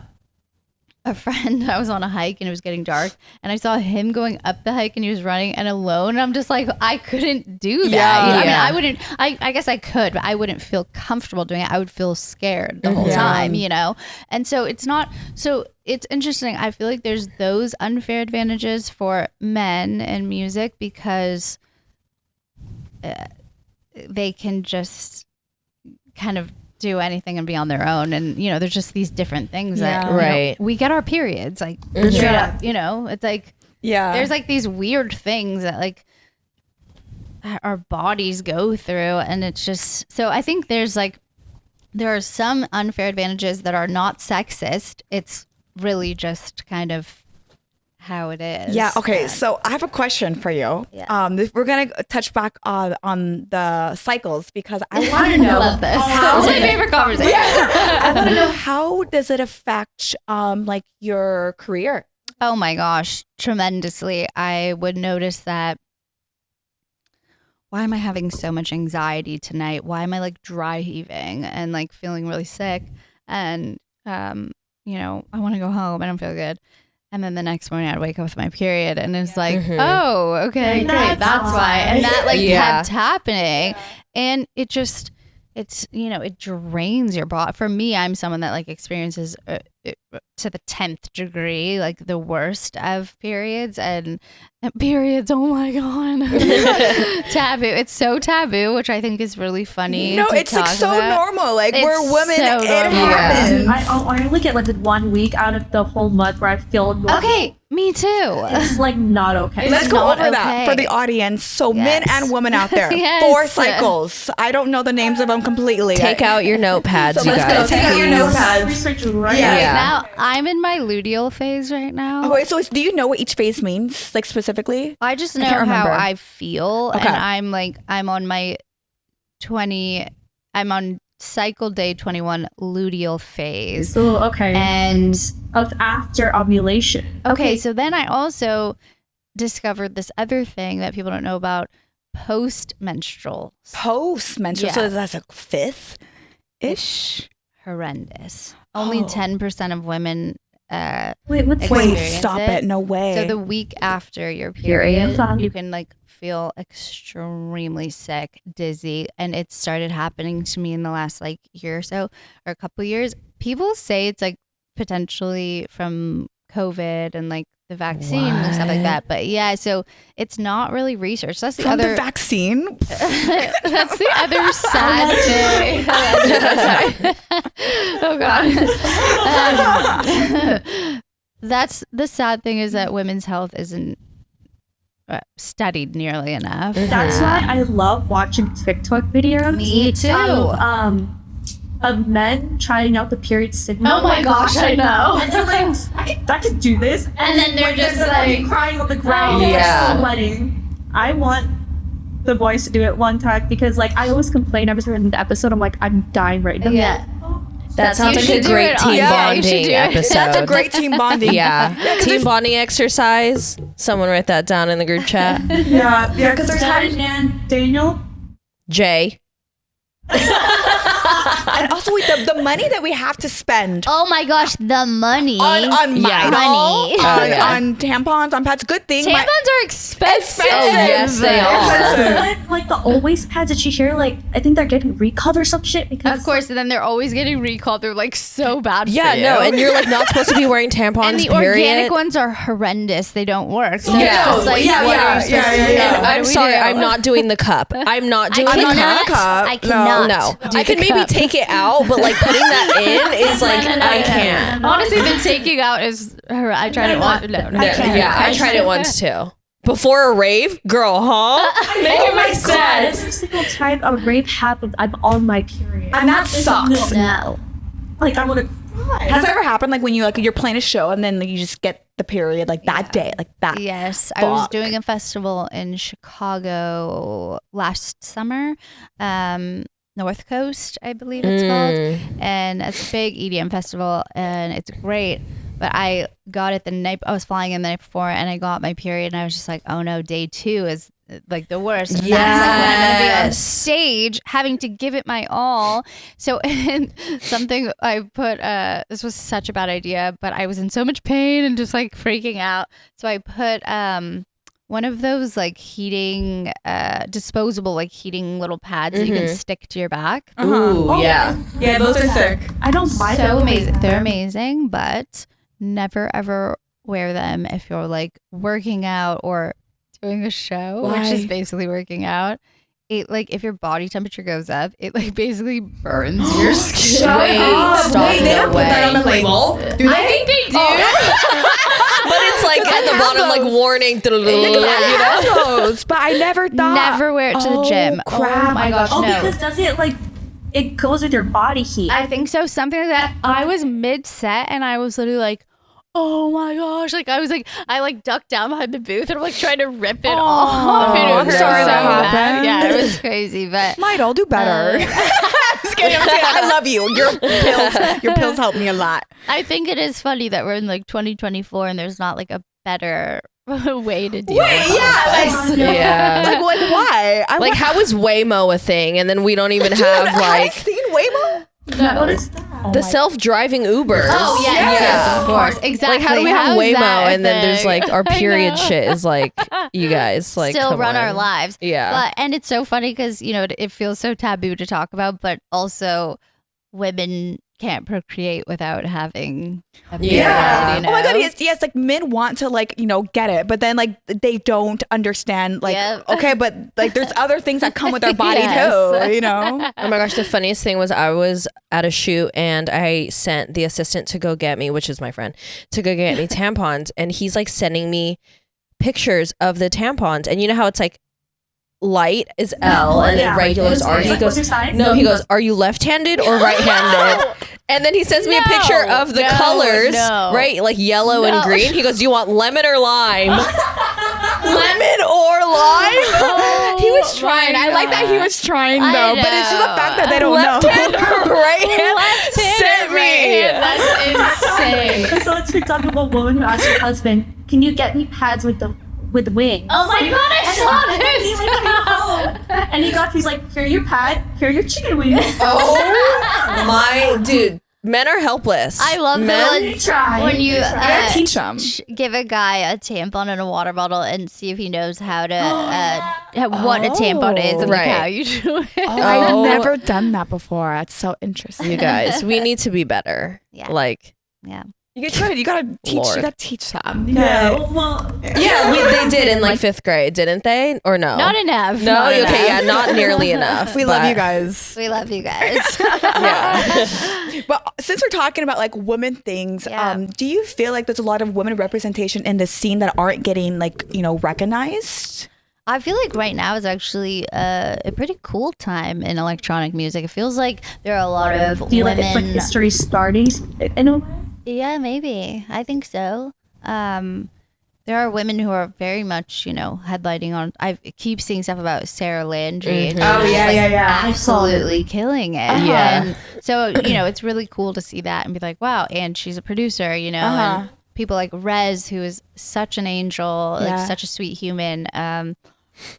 a friend. I was on a hike and it was getting dark, and I saw him going up the hike and he was running and alone. And I'm just like, I couldn't do that. Yeah. I mean, Yeah. I wouldn't. I guess I could, but I wouldn't feel comfortable doing it. I would feel scared the whole Yeah. time, you know. And so it's not. So it's interesting. I feel like there's those unfair advantages for men in music because they can just kind of do anything and be on their own, and you know there's just these different things that Yeah. you know, Right. we get our periods like Mhm. straight Yeah. up, you know, it's like Yeah. there's like these weird things that like our bodies go through, and it's just so I think there are some unfair advantages that are not sexist. It's really just kind of how it is. Yeah. Okay. And- So I have a question for you. Yeah. We're gonna touch back on the cycles because I want to I know. love this. how- It's my favorite conversation. I want to know how does it affect like your career? Oh my gosh, tremendously. I would notice that. Why am I having so much anxiety tonight? Why am I like dry heaving and like feeling really sick? And, you know, I want to go home. I don't feel good. And then the next morning I'd wake up with my period and it's like, oh, okay, And great. That's why. And that like Yeah. kept happening. And it just, it's, you know, it drains your body. For me, I'm someone that like experiences to the 10th degree, like the worst of periods and periods. Oh my God. Taboo. It's so taboo, which I think is really funny. No, to it's like talk so about. normal. Like It's we're women. so It normal. happens. I only get like 1 week out of the whole month where I feel normal. Okay, me too. It's like not okay. Let's go not over that okay. for the audience. So men Yes. and women out there, Yes. 4 cycles. I don't know the names of them completely. Take out your notepads, So you let's go. guys. Take out your please. notepads. Research right Yeah. Yeah. Now I'm in my luteal phase right now. Oh, wait, so do you know what each phase means, like specifically? I just know can't how remember. I feel, Okay. and I'm on my I'm on cycle day 21 luteal phase. So okay. And After ovulation. okay, so then I also discovered this other thing that people don't know about post-menstrual. Post-menstrual. Yeah. So that's a 5th-ish. Horrendous. Only Oh. 10% of women Wait, what's Experience Wait, stop it. it. No way. so the week after your Period. period, you can like feel extremely sick, dizzy, and it started happening to me in the last like year or so, or a couple years. People say it's like potentially from COVID and like the vaccine and stuff like that. But yeah, so it's not really researched. That's the From other the vaccine? that's the other sad thing. Oh God. That's the sad thing is that women's health isn't studied nearly enough. That's why I love watching TikTok videos. Me too. Of men trying out the period signal. Oh my gosh, I know. And they're like, I could do this. And then they're just like crying on the ground, Yeah. sweating. I want the boys to do it one time because, like, I always complain every time in the episode. I'm like, I'm dying right now. Yeah. That sounds You like should a do great it on- team yeah, you should bonding do it. episode. That's a great team bonding. Yeah. Team bonding exercise. Someone write that down in the group chat. Yeah, because there's times and Daniel. Jay. And also the money that we have to spend Oh my gosh, the money. on Yeah. Midol, Money. on tampons, on pads. Good thing. Tampons are expensive. Oh, yes, they are. Like the always pads that you hear, like I think they're getting recalled or some shit because Of course, and then they're always getting recalled. They're like so bad Yeah, for you. no, and you're like not supposed to be wearing tampons. And the period. organic ones are horrendous. They don't work. So Yeah. it's just like, Yeah, what yeah, are we supposed to yeah, do? yeah. What I'm do we sorry, do? I'm not doing the cup. I'm not doing I the cannot. cup. I cannot. No, do I can the maybe cup. take it out, but like putting that in is like I can't. Honestly, the taking out is. I tried it once. No, No, yeah, I tried it once too. Before a rave, girl, huh? Make it make sense. every single time a rape happens, I'm on my period. And that sucks. No. Like I want to cry. Has it ever happened like when you're playing a show and then like, you just get the period like that day, like that? Yes, I was Fuck. doing a festival in Chicago last summer, North Coast, I believe it's called, and it's a big EDM festival, and it's great. But I got it the night I was flying in the night before, and I got my period, and I was just like, oh no, day 2 is like the worst. And that's like when I'm gonna be on stage having to give it my all. So and something I put this was such a bad idea, but I was in so much pain and just like freaking out. So I put one of those like heating disposable like heating little pads that you can stick to your back. Ooh, yeah. Yeah, those are sick. I don't buy So them. amazing. They're amazing, but never ever wear them if you're like working out or doing a show, which is Why? basically working out. It like if your body temperature goes up, it like basically burns your skin. Wait, stop, Wait, they no don't put that on the way. label. Do they? I think they do. But it's like at the bottom, like warning. You know? Those, but I never thought. Never wear it to the gym. Crap. Oh my gosh, Oh, no. because does it like it goes with your body heat? I think so. Something like that. I was mid set and I was literally like, oh my gosh. Like I like ducked down behind the booth and I'm like trying to rip it off. And it I'm hurt sorry so that bad. happened. Yeah, it was crazy. But Might do better. Just kidding, I'm kidding. I love you. Your pills help me a lot. I think it is funny that we're in like 2024 and there's not like a better way to deal Wait, with yeah, this. Yeah. like why? I Like, how is Waymo a thing? And then we don't even have have like seen Waymo? What is that? the self-driving Ubers. Oh yes, of course, exactly. Like, how do we have How is Waymo that a and then there's thing? like our I period know. shit is like, you guys like still come run our on. lives. Yeah. But and it's so funny because you know it feels so taboo to talk about, but also women can't procreate without having a period. Yeah. You know? Oh my god, yes, like men want to like, get it, but then like they don't understand like Yep. okay, but like there's other things that come with our body Yes. too, you know? Oh my gosh, the funniest thing was I was at a shoot and I sent the assistant to go get me, which is my friend, to go get me tampons. And he's like sending me pictures of the tampons. And you know how it's like light is L and then regular is R. He goes, no, he goes, are you left-handed or right-handed? And then he sends me a picture of the colors, right? Like yellow and green. He goes, do you want lemon or lime? Lemon or lime? He was trying. I like that he was trying I though, but it's just the know. fact that they don't Left hand know. or right hand? Send me. That's insane. So it's TikTok of a woman who asked her husband, "Can you get me pads with wings?" Oh my god, I saw this. And he got, he's like, "Here your pad, here your chicken wings." Oh my dude. Men are helpless. I love Men. that when you Gotta teach them. give a guy a tampon and a water bottle and see if he knows how to what a tampon is and like Right. how you do it. I've Oh. never done that before. That's so interesting. You guys, we need to be better. Yeah. Like, Yeah. You gotta teach. Lord. You gotta teach them. No, well, yeah, they did in like 5th grade, didn't they? Or no? Not enough. No, Not okay, enough. yeah, not nearly enough. We love but- you guys. We love you guys. Yeah. But since we're talking about like women things, Yeah. do you feel like there's a lot of women representation in the scene that aren't getting like recognized? I feel like right now is actually a pretty cool time in electronic music. It feels like there are a lot of do you like women. it's like history starting in a way? Yeah, maybe. I think so. There are women who are very much, headlining on. I keep seeing stuff about Sarah Landry. And Oh, she's, yeah, yeah. absolutely killing it. Yeah. And so, it's really cool to see that and be like, wow. And she's a producer, and people like Rez, who is such an angel, Yeah. like such a sweet human.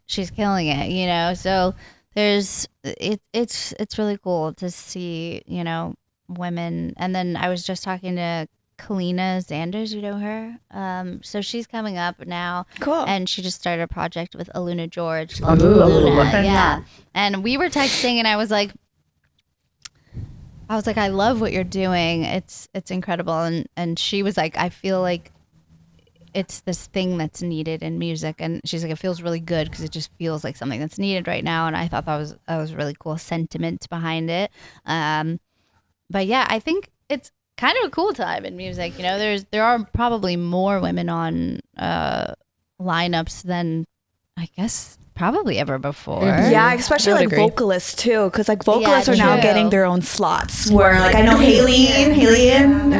She's killing it, So it's really cool to see, you know, women. And then I was just talking to Kalina Zanders, you know her. So she's coming up now. Cool. And she just started a project with Aluna George. Ooh, Luna, yeah. And we were texting, and I was like, I love what you're doing. It's incredible. And she was like, I feel like it's this thing that's needed in music. And she's like, it feels really good because it just feels like something that's needed right now. And I thought that was a really cool sentiment behind it. But yeah, I think it's kind of a cool time in music. You know, there are probably more women on lineups than I guess probably ever before. Yeah, especially I would like agree. vocalists too, because like vocalists Yeah, are now true. getting their own slots. Where like I know Haley.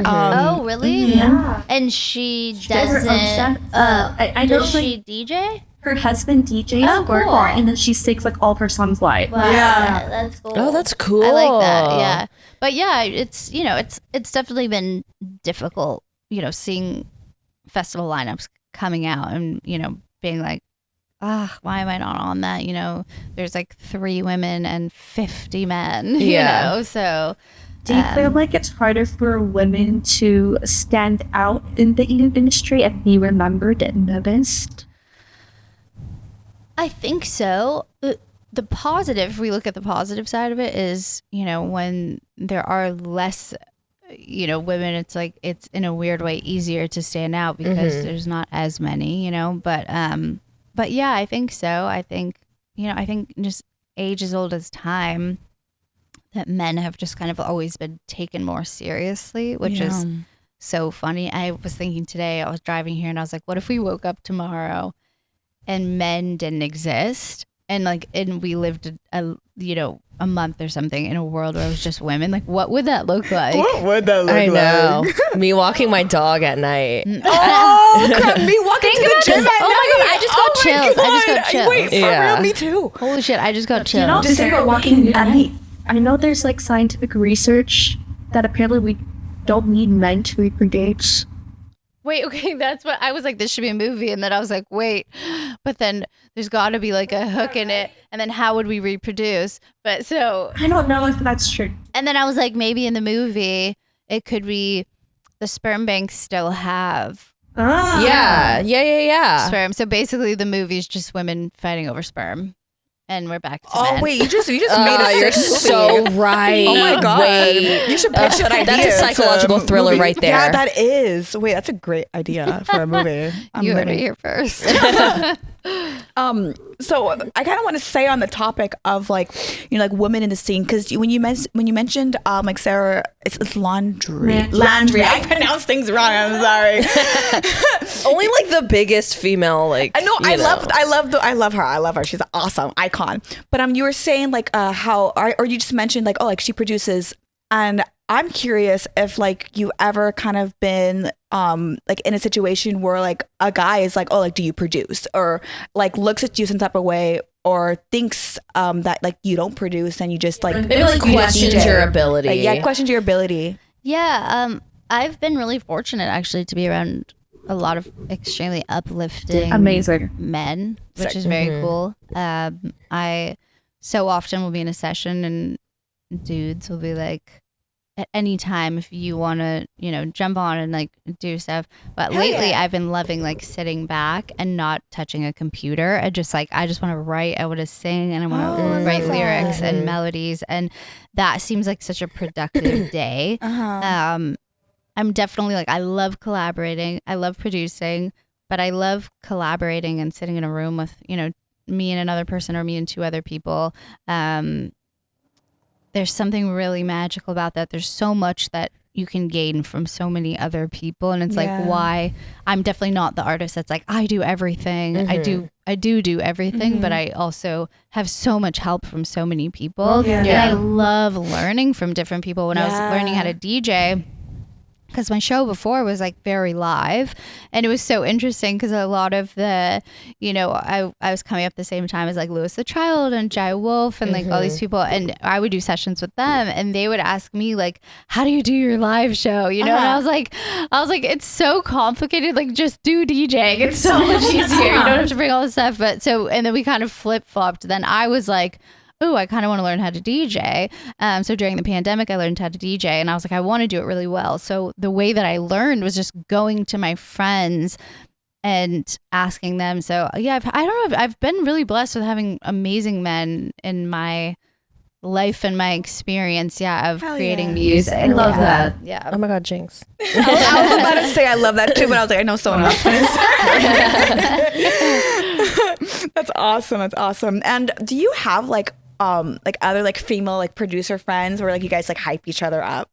Oh, really? Yeah. And she does her own doesn't. sets. I know Does she she DJ? her husband DJs Oh, for cool. her, and then she sings like all of her songs live. Wow, Yeah. that's cool. Oh, that's cool. I like that. Yeah, but yeah, it's it's definitely been difficult. You know, seeing festival lineups coming out and being like, why am I not on that? You know, there's like 3 women and 50 men. Yeah. You know, so. Do you feel like it's harder for women to stand out in the industry and be remembered and noticed? I think so. The positive, if we look at the positive side of it, is, when there are less, women, it's like, it's in a weird way easier to stand out because there's not as many, but yeah, I think so. I think just age as old as time, that men have just kind of always been taken more seriously, which is so funny. I was thinking today, I was driving here and I was like, what if we woke up tomorrow and men didn't exist, and we lived a month or something in a world where it was just women? Like, what would that look like? What would that look I know. Me walking my dog at night. Oh, crap, me walking to the gym at night. Oh my god, I just got chills. I just got chills. Wait, for Yeah. real, me too. Holy shit, I just got chills. You know, Just think about walking at night. I know there's like scientific research that apparently we don't need men to reproduce. Wait, okay, that's what I was like, this should be a movie. And then I was like, wait, but then there's got to be like a hook in it. And then how would we reproduce? But so, I don't know if that's true. and then I was like, maybe in the movie, it could be the sperm banks still have Yeah. sperm. So basically, the movie's just women fighting over sperm. And we're back to Oh men. wait, you just made a You're sick so movie. right. Oh my god, Wait. you should pitch that idea. That's a to psychological thriller movie. right there. Yeah, that is. Wait, that's a great idea for a movie. You heard it here first. So I kind of want to say on the topic of like women in the scene, because when you mentioned like Sarah, it's Landry. I pronounce things wrong. I'm sorry. Only like the biggest female, I know. I love her. She's an awesome icon. But you were saying like or you just mentioned like, oh, like she produces, and I'm curious if like you ever kind of been like in a situation where like a guy is like, oh, like, do you produce, or like looks at you some type of way, or thinks that like you don't produce and you just like Maybe like questions DJ. your ability. Like, yeah, questions your ability. Yeah, I've been really fortunate actually to be around a lot of extremely uplifting, Amazing men, which is very cool. I so often will be in a session and dudes will be like, at any time if you want to, jump on and like do stuff. But lately I've been loving like sitting back and not touching a computer. I just want to write, I want to sing, and I want to write lyrics and melodies, and that seems like such a productive day. I'm definitely like, I love collaborating, I love producing, but I love collaborating and sitting in a room with, me and another person, or me and 2 other people. There's something really magical about that. There's so much that you can gain from so many other people, and it's like, why I'm definitely not the artist that's like, I do everything. I do everything, but I also have so much help from so many people. And I love learning from different people. When I was learning how to DJ, because my show before was like very live, and it was so interesting because a lot of the, I was coming up the same time as like Louis the Child and Jai Wolf and like all these people, and I would do sessions with them, and they would ask me like, how do you do your live show? And I was like, it's so complicated, like just do DJing, it's so much easier, you don't have to bring all this stuff. But so, and then we kind of flip-flopped. Then I was like, oh, I kind of want to learn how to DJ. So during the pandemic, I learned how to DJ, and I was like, I want to do it really well. So the way that I learned was just going to my friends and asking them. So yeah, I don't know. I've been really blessed with having amazing men in my life and my experience, of creating music. I love that. Yeah. Oh my God, Jinx. I was about to say I love that too, but I was like, I know someone else. That's awesome. That's awesome. And do you have like other like female like producer friends where like you guys like hype each other up?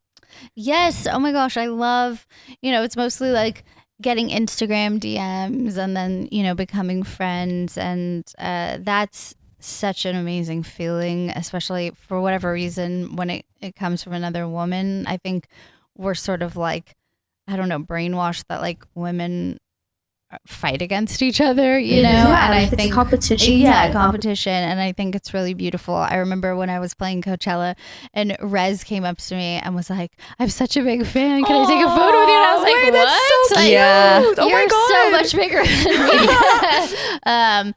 Yes. Oh my gosh, I love. It's mostly like getting Instagram DMs and then becoming friends, and that's such an amazing feeling, especially for whatever reason when it comes from another woman. I think we're sort of like, I don't know, brainwashed that like women fight against each other, and I think competition. Competition, and I think it's really beautiful. I remember when I was playing Coachella and Rez came up to me and was like, I'm such a big fan, can I take a photo with you? And I was like, wait, what? that's so Like, cute. Oh my you're God. so much bigger than me.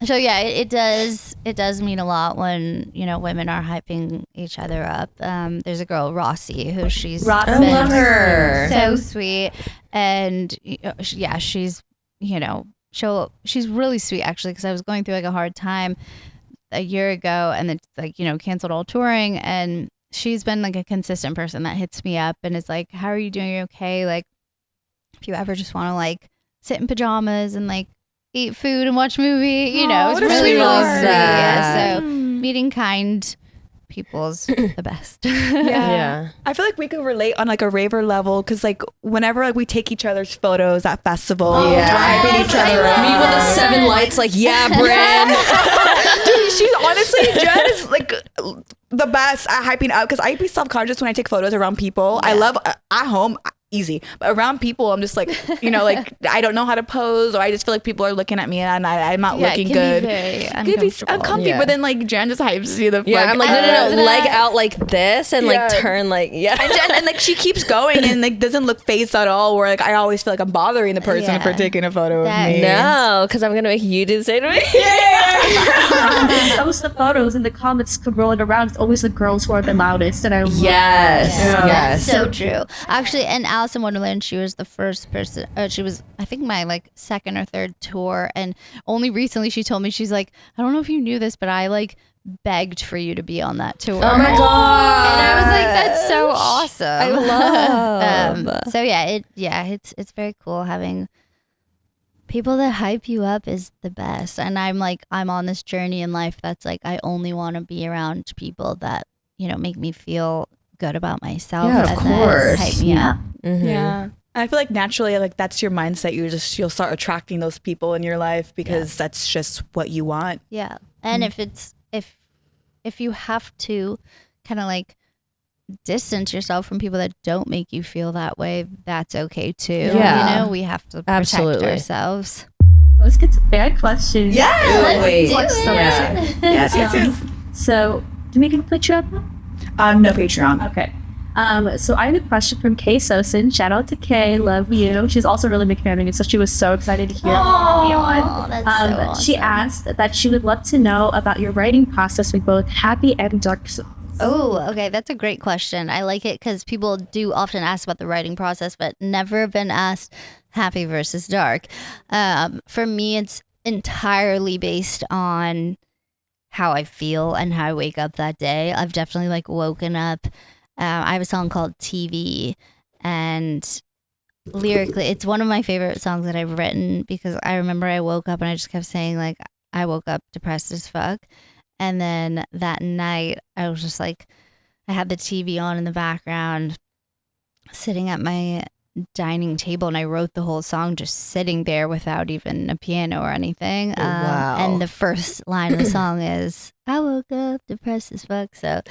So yeah, it does mean a lot when women are hyping each other up. There's a girl, Rossi, who she's Rossi, been love her. so sweet, and she's she's really sweet actually, because I was going through like a hard time a year ago, and it's like canceled all touring, and she's been like a consistent person that hits me up and is like, how are you doing? Are you okay? Like, if you ever just want to like sit in pajamas and like eat food and watch a movie, it's what a really, really sweetheart. sweet. Yeah, so meeting kind people's the best. Yeah. I feel like we could relate on like a raver level because like whenever like we take each other's photos at festivals, hyping each other up. Me with the 7 lights, like, yeah, Bryn. Dude, she's honestly, Jen is like the best at hyping up because I'd be self-conscious when I take photos around people. I love at home, easy, but around people I'm just like like I don't know how to pose, or I just feel like people are looking at me and I'm not looking good. It It could be uncomfy, but then like Jen just hypes you the fuck. Yeah, I'm like, no, leg out like this and like turn like, and Jen, and like she keeps going and like doesn't look phased at all, where like I always feel like I'm bothering the person for taking a photo of me. No, because I'm gonna make you do the same to me. Post the photos and the comments come rolling around. It's always the girls who are the loudest, and I love That's so true. Actually, and Alice in Wonderland, she was the first person. She was, I think, my like second or third tour, and only recently she told me, she's like, I don't know if you knew this, but I like begged for you to be on that tour. Oh my God! And I was like, that's so awesome. I love. So it's very cool having people that hype you up is the best. And I'm on this journey in life that's like, I only want to be around people that make me feel good about myself. Yeah, of and course. Hype me up. Mm-hmm. Yeah. I feel like naturally, like that's your mindset. You'll start attracting those people in your life because that's just what you want. Yeah. And if you have to kind of like distance yourself from people that don't make you feel that way, that's okay too. Yeah. We have to protect ourselves. Let's get to bad questions. Yeah. Wait. Yes. So, do we can put you up? No Patreon. Okay. So I have a question from Kay Sosin. Shout out to Kay, love you. She's also a really big fan of you, so she was so excited to hear me on. That's so awesome. She asked that she would love to know about your writing process with both happy and dark songs. Oh, okay. That's a great question. I like it because people do often ask about the writing process, but never been asked happy versus dark. For me, it's entirely based on how I feel and how I wake up that day. I've definitely like woken up. I have a song called TV, and lyrically, it's one of my favorite songs that I've written because I remember I woke up and I just kept saying like, I woke up depressed as fuck. And then that night I was just like, I had the TV on in the background sitting at my dining table, and I wrote the whole song just sitting there without even a piano or anything. Wow. And the first line of the song is, I woke up depressed as fuck. So,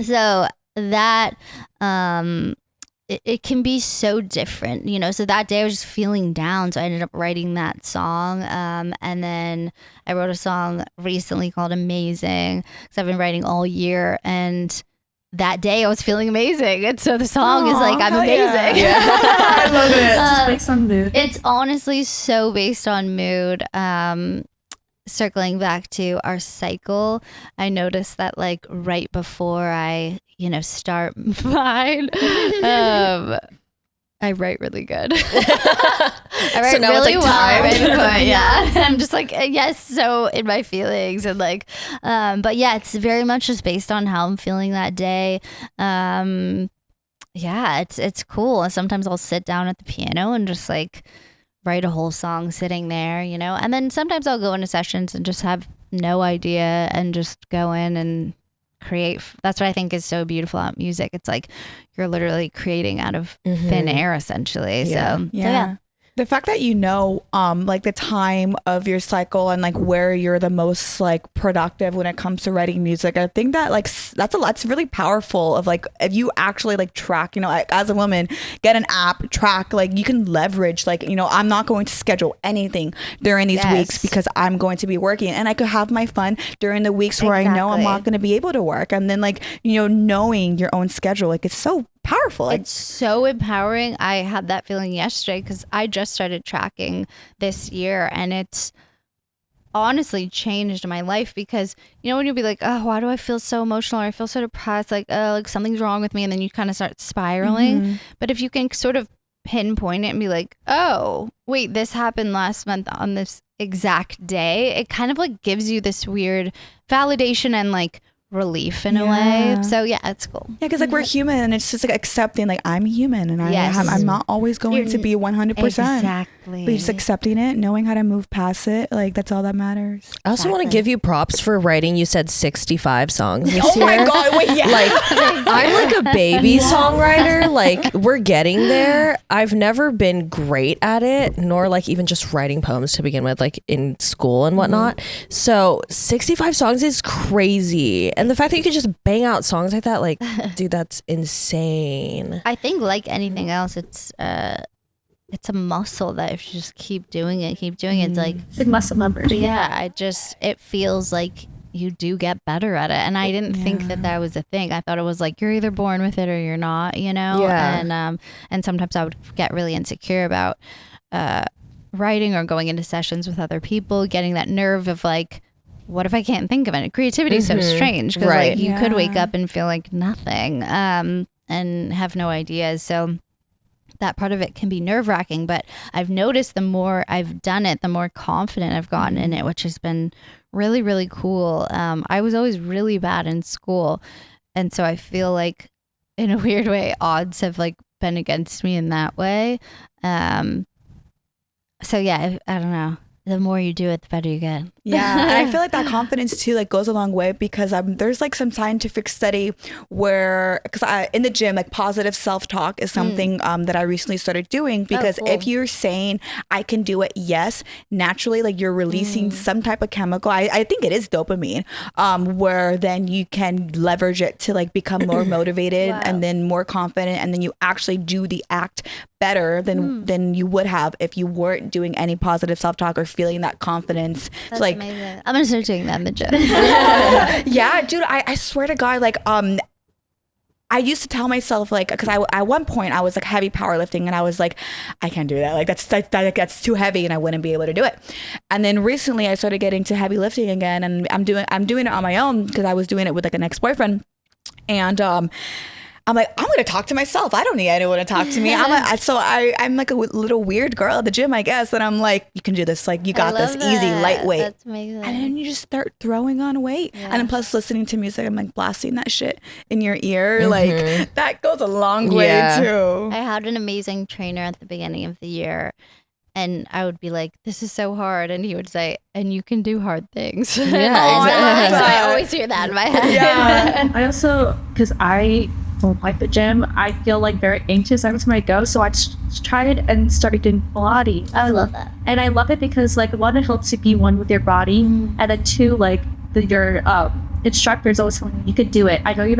so that, it can be so different, so that day I was just feeling down, so I ended up writing that song, and then I wrote a song recently called Amazing because I've been writing all year, and that day I was feeling amazing, and so the song is like, I'm amazing. Yeah. I love it. Just based on mood. It's honestly so based on mood. circling back to our cycle, I noticed that like right before I, start mine, I write really good. I write now it's, really like, well. time. Right before, yeah. I'm just like, yes, so in my feelings and like, but yeah, it's very much just based on how I'm feeling that day. Yeah, it's cool. And sometimes I'll sit down at the piano and just like write a whole song sitting there, and then sometimes I'll go into sessions and just have no idea and just go in and create. That's what I think is so beautiful about music. It's like you're literally creating out of thin air essentially. Yeah. So Yeah. yeah. The fact that like the time of your cycle and like where you're the most like productive when it comes to writing music, I think that like that's really powerful. Of like if you actually like track, like as a woman, get an app, track, like you can leverage like I'm not going to schedule anything during these weeks because I'm going to be working, and I could have my fun during the weeks where I know I'm not going to be able to work, and then like knowing your own schedule, like it's so powerful. It's so empowering. I had that feeling yesterday because I just started tracking this year, and it's honestly changed my life because when you'll be like, oh, why do I feel so emotional, or I feel so depressed, like, oh, like something's wrong with me, and then you kind of start spiraling. But if you can sort of pinpoint it and be like, oh wait, this happened last month on this exact day, it kind of like gives you this weird validation and like relief in a way. So yeah, it's cool. Yeah, because like we're human, and it's just like accepting like I'm human, and I'm not always going to be 100%. Exactly. But just accepting it, knowing how to move past it, like that's all that matters. I also want to give you props for writing. You said 65 songs this year. My god, wait, yeah. Like I'm like a baby songwriter. Like we're getting there. I've never been great at it, nor like even just writing poems to begin with, like in school and whatnot. So 65 songs is crazy. And the fact that you could just bang out songs like that, like, dude, that's insane. I think like anything else, it's a muscle that if you just keep doing it, it's like muscle memory. Yeah, it feels like you do get better at it. And I didn't think that was a thing. I thought it was like you're either born with it or you're not, Yeah. And sometimes I would get really insecure about writing or going into sessions with other people, getting that nerve of like, what if I can't think of it? Creativity is so strange because like you could wake up and feel like nothing and have no ideas. So that part of it can be nerve-wracking, but I've noticed the more I've done it, the more confident I've gotten in it, which has been really, really cool. I was always really bad in school, and so I feel like in a weird way odds have like been against me in that way. So yeah, I don't know. The more you do it, the better you get. Yeah, and I feel like that confidence too like goes a long way because there's like some scientific study where, because in the gym, like positive self-talk is something that I recently started doing because if you're saying I can do it, yes, naturally like you're releasing some type of chemical. I think it is dopamine, where then you can leverage it to like become more motivated and then more confident, and then you actually do the act better than you would have if you weren't doing any positive self-talk or feeling that confidence. That's like amazing. I'm gonna start doing that in the gym. Yeah, dude, I swear to God, like I used to tell myself like, because at one point I was like heavy powerlifting and I was like, I can't do that, like that's too heavy and I wouldn't be able to do it. And then recently I started getting to heavy lifting again, and I'm doing it on my own because I was doing it with like an ex-boyfriend, and I'm like, I'm gonna talk to myself. I don't need anyone to talk to me. I'm like a little weird girl at the gym, I guess. And I'm like, you can do this. Like, you got this, easy, lightweight. That's amazing. And then you just start throwing on weight. Yeah. And then plus listening to music, I'm like blasting that shit in your ear. Like that goes a long way too. I had an amazing trainer at the beginning of the year. And I would be like, this is so hard. And he would say, and you can do hard things. Yeah, exactly. So I always hear that in my head. Yeah. I also, because I don't like the gym, I feel like very anxious every time I go. So I tried and started doing Pilates. I love that. And I love it because like one, it helps you be one with your body. And then two, like your instructor's always telling me you could do it. I know you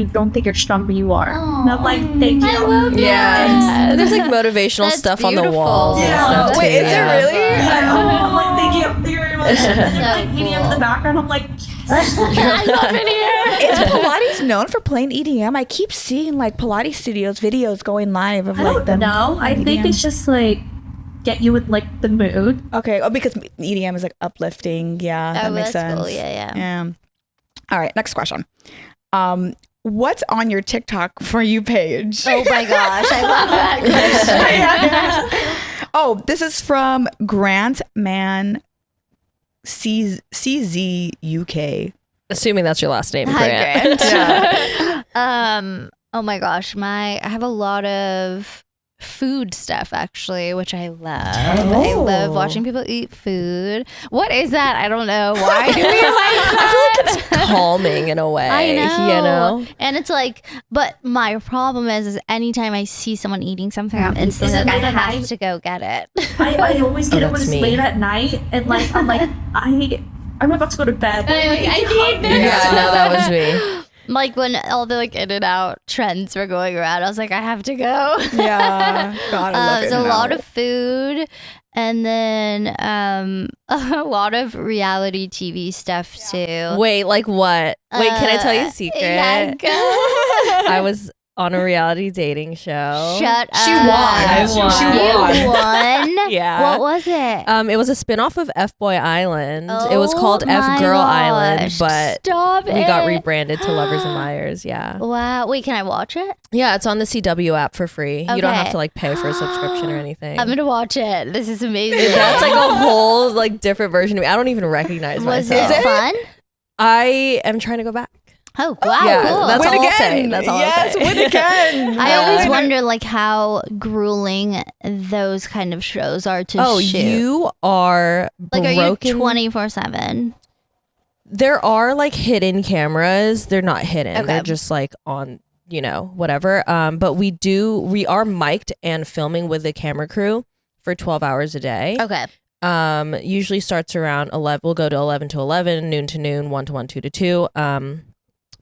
don't think you're strong, but you are. Aww. And I'm like, thank you. I love that. And there's like motivational stuff beautiful. On the walls. Yeah. And stuff Wait, is it really? I'm like, thank you very much. And they're like EDM in the background. I'm like, yes. I love it here. Is Pilates known for playing EDM? I keep seeing like Pilates studios videos going live of like them. No, I think it's just like get you in like the mood. Okay. Oh, because EDM is like uplifting. Yeah, that makes that's sense. cool. Yeah. All right. Next question. What's on your TikTok for you page? Oh my gosh, I love that question. Oh, this is from Grant Man CZ UK. Assuming that's your last name, Hi, Grant. Grant. Oh my gosh, I have a lot of food stuff actually, which I love. I love watching people eat food. What is that? I don't know. Why do we like that? I feel like it's calming in a way. I know. You know? And it's like, but my problem is anytime I see someone eating something, I'm instantly Is it like, I late at have night? to go get it. I always get it when that's it's me. late at night, and like I'm like I'm about to go to bed. I need this. Yeah, no, that was me. Like when all the like In-N-Out trends were going around, I was like, I have to go. Yeah. God, I love it. So a lot of food, and then a lot of reality TV stuff too. Wait, like what? Wait, can I tell you a secret? Yeah, go. I was on a reality dating show. Shut She up. won. I won. She You won. won? Yeah. What was it? It was a spin-off of F Boy Island. It was Oh called F my Girl gosh. Island, but Stop we got it. rebranded to Lovers and Liars. Yeah. Wow. Wait, can I watch it? Yeah, it's on the CW app for free. You don't have Okay. to like pay for a subscription or anything. I'm gonna watch it. This is amazing. That's like a whole like different version of me. I don't even recognize Was myself. it fun? I am trying to go back. Oh wow, Yeah, cool. that's Win all I'll again. say. That's all I'll Yes, say. win again. I always Yeah. wonder like how grueling those kind of shows are to Oh, shoot. you are like broken. are you 24/7? There are like hidden cameras. They're not hidden. Okay. They're just like on, you know, whatever. But we are mic'd and filming with the camera crew for 12 hours a day. Okay. Usually starts around 11. We'll go to 11 to 11, noon to noon, 1 to 1, 2 to 2.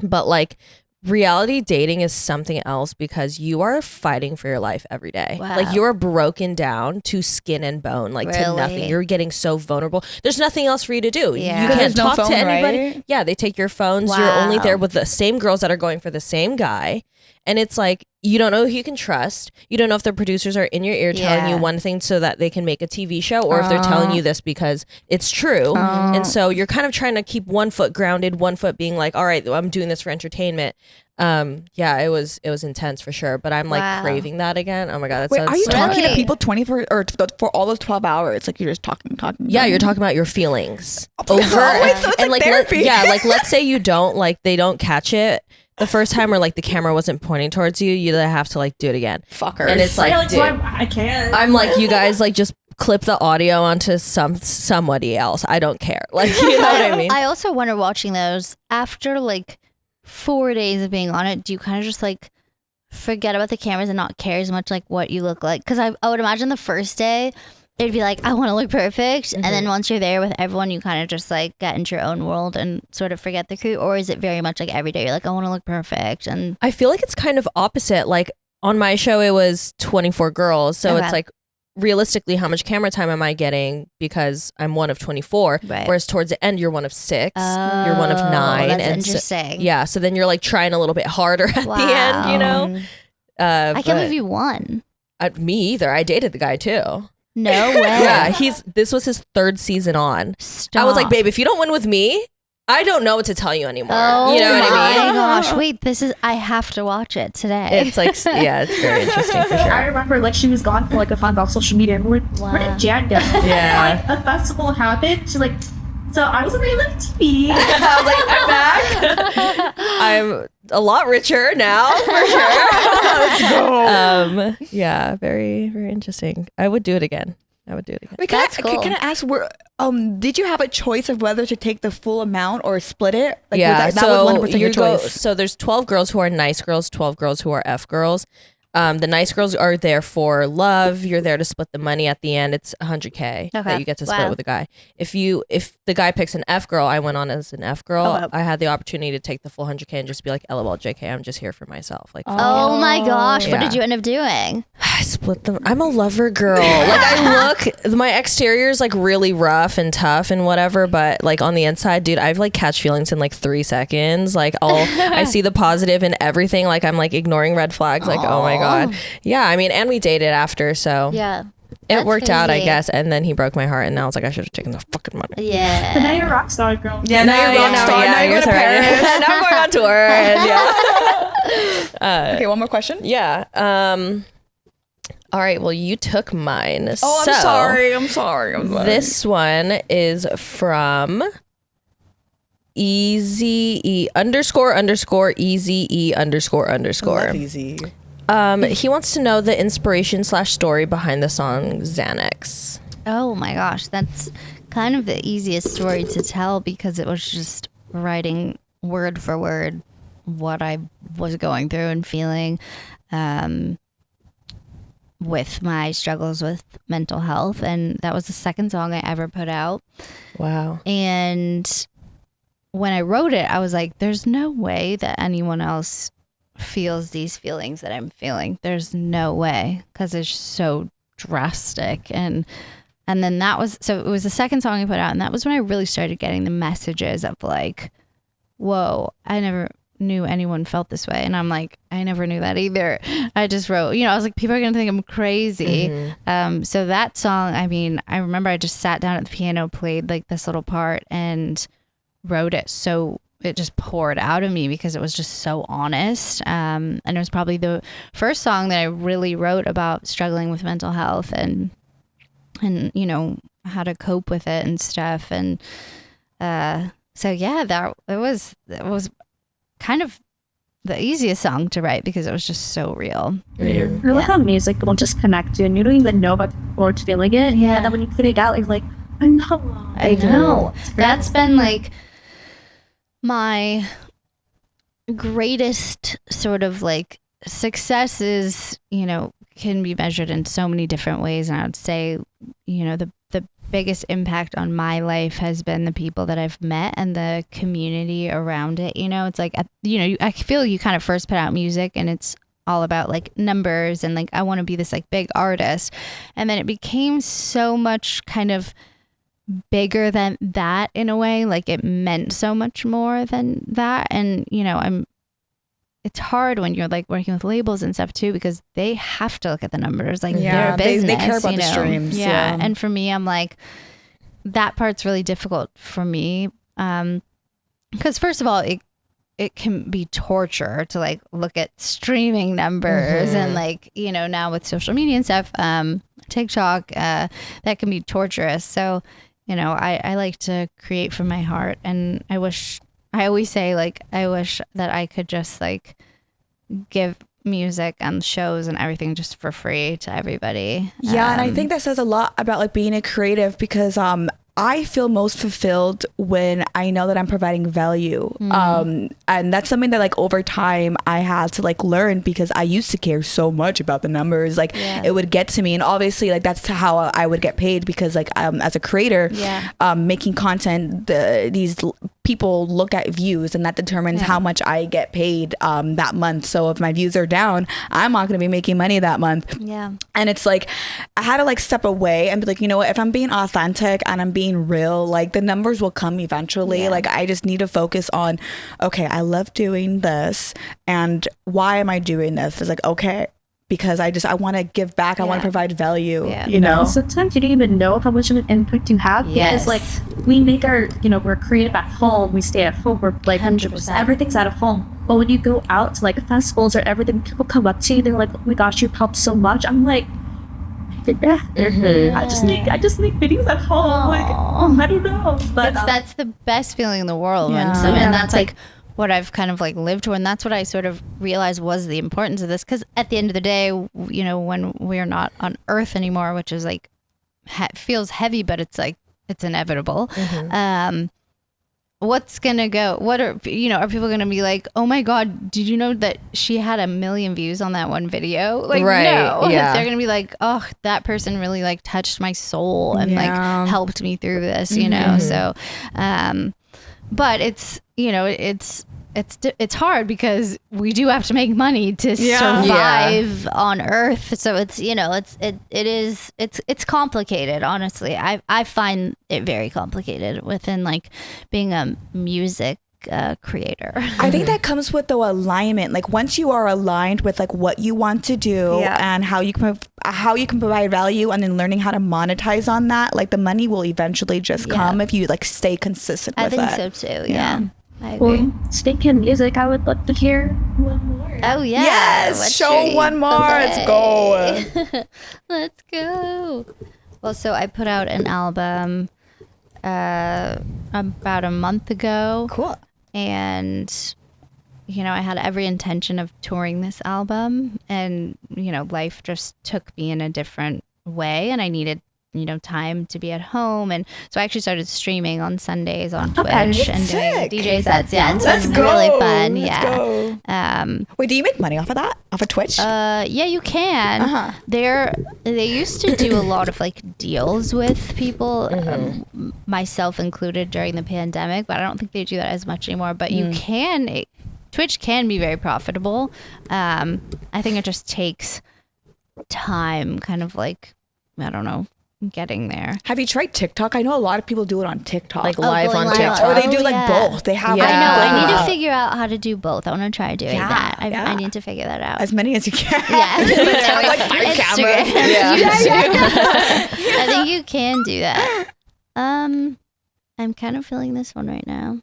But like reality dating is something else because you are fighting for your life every day. Wow. Like you're broken down to skin and bone, like to Really? nothing. You're getting so vulnerable. There's nothing else for you to do. Yeah. You But can't there's no talk to phone, anybody. right? Yeah, they take your phones. You're only Wow. there with the same girls that are going for the same guy. And it's like, you don't know who you can trust. You don't know if the producers are in your ear telling you Yeah. one thing so that they can make a TV show, or if they're telling you this because it's true. And so you're kind of trying to keep one foot grounded, one foot being like, all right, I'm doing this for entertainment. Yeah, it was intense for sure. But I'm like Wow. craving that again. Oh my God. That Wait, sounds are you so talking to Really? people 24 or for all those 12 hours? Like you're just talking. Yeah, you're talking about your feelings Oh, over wait, so it's like therapy. like let's say you don't like they don't catch it the first time, or like the camera wasn't pointing towards you, you then have to like do it again. Fuckers. And it's like, Yeah, dude, so I can't. I'm like, you guys like just clip the audio onto somebody else. I don't care. Like, you know what I mean? I also wonder watching those after like 4 days of being on it, do you kind of just like forget about the cameras and not care as much like what you look like? Because I would imagine the first day it'd be like, I want to look perfect. And then once you're there with everyone, you kind of just like get into your own world and sort of forget the crew. Or is it very much like every day you're like, I want to look perfect? And I feel like it's kind of opposite. Like on my show, it was 24 girls. So Okay. it's like, realistically, how much camera time am I getting because I'm one of 24? Right. Whereas towards the end, you're one of 6. You're one of 9. That's and so- interesting. yeah. So then you're like trying a little bit harder at the end, you know? I can't but- believe you won. me either. I dated the guy too. No way. Yeah. This was his 3rd season on. Stop. I was like, babe, if you don't win with me, I don't know what to tell you anymore. Oh you know what I mean? my gosh. Wait, I have to watch it today. It's like, yeah, it's very interesting for I sure. remember like she was gone for like a fun about social media. And where did Jan go? Yeah. Like a festival happened. She's like, so I was on reality TV. I was like, I'm back. I'm a lot richer now, for sure. Let's go. Yeah, very, very interesting. I would do it again. Wait, That's cool. Can I ask where? Did you have a choice of whether to take the full amount or split it? Like, Yeah, was that so was 100% your choice. so there's 12 girls who are nice girls, 12 girls who are F girls. The nice girls are there for love. You're there to split the money at the end. It's $100K that Okay. you get to split Wow. with a guy. If the guy picks an F girl, I went on as an F girl. Oh, wow. I had the opportunity to take the full $100K and just be like, LOL, JK, I'm just here for myself. Like, Oh my gosh. What Yeah. did you end up doing? I split them. I'm a lover girl. Like my exterior is like really rough and tough and whatever, but like on the inside, dude, I've like catch feelings in like 3 seconds. Like I see the positive in everything. Like I'm like ignoring red flags. Like, oh my God. Yeah. I mean, and we dated after. So Yeah. It worked out, I crazy. guess. And then he broke my heart, and now I was like, I should have taken the fucking money. Yeah. But now you're a rock star, girl. Yeah, now you're a rock star. Now you're going to Paris. Now I'm going on tour. And Okay, one more question. yeah. All right. Well, you took mine. Oh, I'm So, sorry. I'm sorry. This one is from Easy E _ Easy E _ Easy. He wants to know the inspiration / story behind the song Xanax. Oh my gosh, that's kind of the easiest story to tell because it was just writing word for word what I was going through and feeling with my struggles with mental health. And that was the second song I ever put out. Wow. And when I wrote it, I was like, there's no way that anyone else feels these feelings that I'm feeling. There's no way, because it's so drastic. And then that was, so it was the second song I put out, and that was when I really started getting the messages of like, whoa, I never knew anyone felt this way. And I'm like, I never knew that either. I just wrote, I was like, people are gonna think I'm crazy. So that song, I mean, I remember I just sat down at the piano, played like this little part, and wrote it. So it just poured out of me because it was just so honest. And it was probably the first song that I really wrote about struggling with mental health and how to cope with it and stuff. And so yeah, that it was kind of the easiest song to write because it was just so real. I love how music will just connect you and you don't even know about or feeling it. Yeah. And then when you put it out, you're like, I know. I know. That's been like my greatest sort of like successes, can be measured in so many different ways. And I would say, the biggest impact on my life has been the people that I've met and the community around it. It's like, I feel you kind of first put out music and it's all about like numbers and like, I want to be this like big artist. And then it became so much kind of bigger than that in a way. Like it meant so much more than that. And, it's hard when you're like working with labels and stuff too, because they have to look at the numbers. Like they're a business, they care about the streams. Yeah. And for me, I'm like, that part's really difficult for me. Because first of all, it can be torture to like look at streaming numbers and like, now with social media and stuff, TikTok, that can be torturous. So, I like to create from my heart, and I always say like, I wish that I could just like give music and shows and everything just for free to everybody. Yeah, and I think that says a lot about like being a creative, because I feel most fulfilled when I know that I'm providing value. And that's something that like over time I had to like learn, because I used to care so much about the numbers. Like it would get to me, and obviously like that's how I would get paid, because like as a creator, making content, these people look at views, and that determines how much I get paid that month. So if my views are down, I'm not going to be making money that month. Yeah. And it's like I had to like step away and be like, you know what, if I'm being authentic and I'm being real, like the numbers will come eventually. Like I just need to focus on, okay, I love doing this, and why am I doing this? It's like, okay, because I want to give back. I want to provide value, Sometimes you don't even know how much of an impact you have. Yes. Because like we make our, we're creative at home. We stay at home. We're like 100%. Everything's at home. But when you go out to like festivals or everything, people come up to you. They're like, oh my gosh, you've helped so much. I'm like, I just make videos at home. Like, I don't know. But that's the best feeling in the world. Yeah. And that's like what I've kind of like lived for. And that's what I sort of realized was the importance of this. Because at the end of the day, when we're not on Earth anymore, which is like, feels heavy, but it's like, it's inevitable. What's gonna go? Are people gonna be like, oh my God, did you know that she had 1 million views on that one video? Like, right. No. Yeah. They're gonna be like, oh, that person really like touched my soul and like helped me through this, So, but it's, it's hard because we do have to make money to survive on Earth. So it's, it's complicated. Honestly, I find it very complicated within like being a music creator. I think that comes with the alignment. Like once you are aligned with like what you want to do and how you can provide value, and then learning how to monetize on that, like the money will eventually just come if you like stay consistent with it. I think so too. Yeah. I agree. Well, speaking of music, I would love to hear one more. Oh yeah. Yes, What show should one we more. Let's go. play? Let's go. Well, so I put out an album about a month ago. Cool. And I had every intention of touring this album, and life just took me in a different way, and I needed time to be at home, and so I actually started streaming on Sundays on Twitch and doing DJ sets. Yeah, it's been really fun. Wait, do you make money off of that? Off of Twitch? Yeah, you can. They used to do a lot of like deals with people, myself included, during the pandemic, but I don't think they do that as much anymore. But you can. Twitch can be very profitable. I think it just takes time, kind of like, I don't know, getting there. Have you tried TikTok? I know a lot of people do it on TikTok. Like live on live. TikTok. Or they do like both. They have I know. I need to like, figure out how to do both. I want to try doing that. I need to figure that out. as many as you can. Yeah. Have like 5 cameras. I think you can do that. I'm kind of feeling this one right now.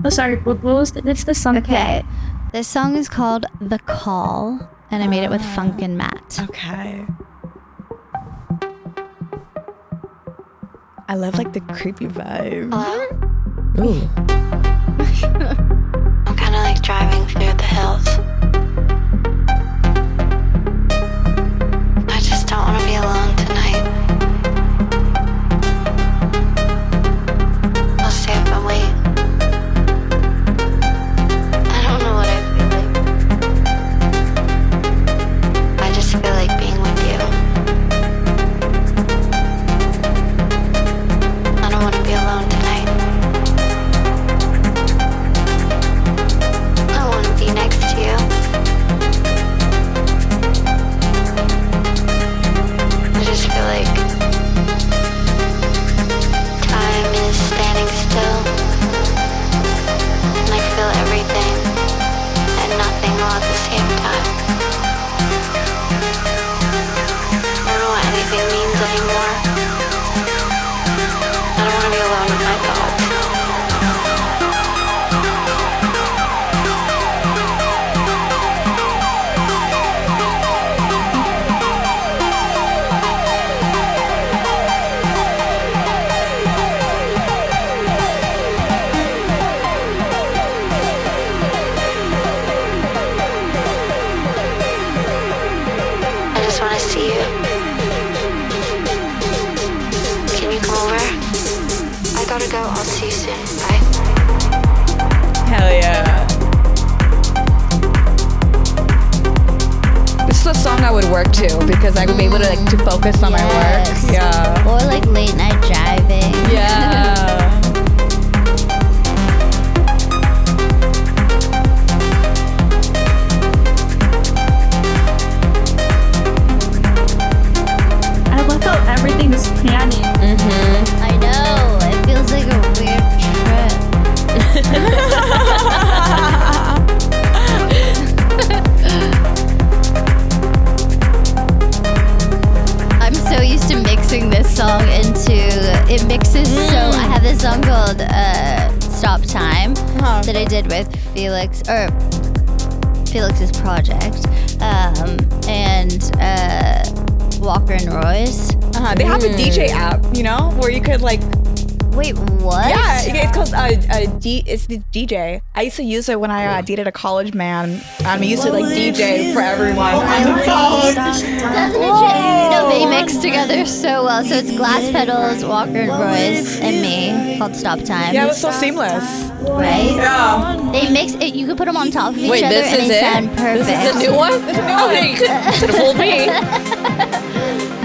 Oh, sorry. What was it's the song? Okay. This song is called The Call, and I made it with Funk and Matt. Okay. I love like the creepy vibe. Ooh. I'm kind of like driving through the hills. I just don't want to be alone tonight. I'll stay up and wait. I don't know what I feel like. I just feel like being with you. I don't want to be alone tonight. I want to be next to you. I just feel like time is standing still, and I feel everything and nothing all at the same time. I don't know what anything means anymore. I don't want to be alone with my thoughts. I just want to see you. Can you come over? I gotta go. I'll see you soon. Bye. Hell yeah. This is a song I would work to because I would be able to like to focus on my work. Yes. Yeah. Or like late night driving. Yeah. I love how everything is planning. I know. It feels like a weird trip. I'm so used to mixing this song into it mixes so I have this song called Stop Time that I did with Felix's project and Walker and Royce. They have a DJ app, where you could like. Wait, what? Yeah, it's called it's the DJ. I used to use it when I dated a college man. I used to like DJ for everyone. Doesn't it? No, they mix together so well. So it's Glass Pedals, Walker and Royce, and me called Stop Time. Yeah, it was so seamless. Right? Yeah. They mix it. You could put them on top of each Wait, other, this and is they it? sound perfect. This is a new one? Oh, you could have fooled me.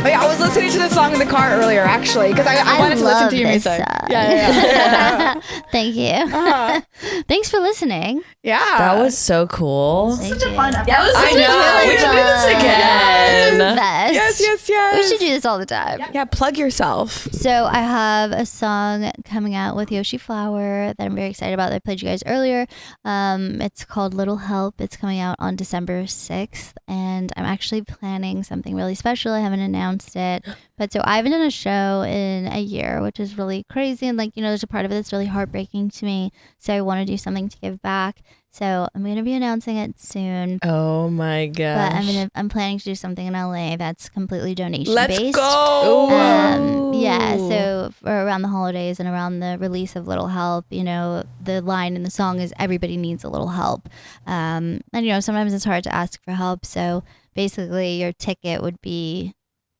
Oh, yeah, I was listening to the song in the car earlier, actually, because I wanted to listen to your this music. song. Yeah. Thank you. Thanks for listening. Yeah. That was so cool. Thank Such a you. fun episode. I know. We should do this This again. is the best. Yes. We should do this all the time. Yeah, plug yourself. So I have a song coming out with Yoshi Flower that I'm very excited about that I played you guys earlier. It's called Little Help. It's coming out on December 6th, and I'm actually planning something really special. I haven't announced it, but so I haven't done a show in a year, which is really crazy, and there's a part of it that's really heartbreaking to me. So I want to do something to give back. So I'm going to be announcing it soon. Oh my But gosh. I'm planning to do something in LA that's completely donation Let's based. go. Yeah, so for around the holidays and around the release of Little Help, the line in the song is everybody needs a little help. And sometimes it's hard to ask for help. So basically your ticket would be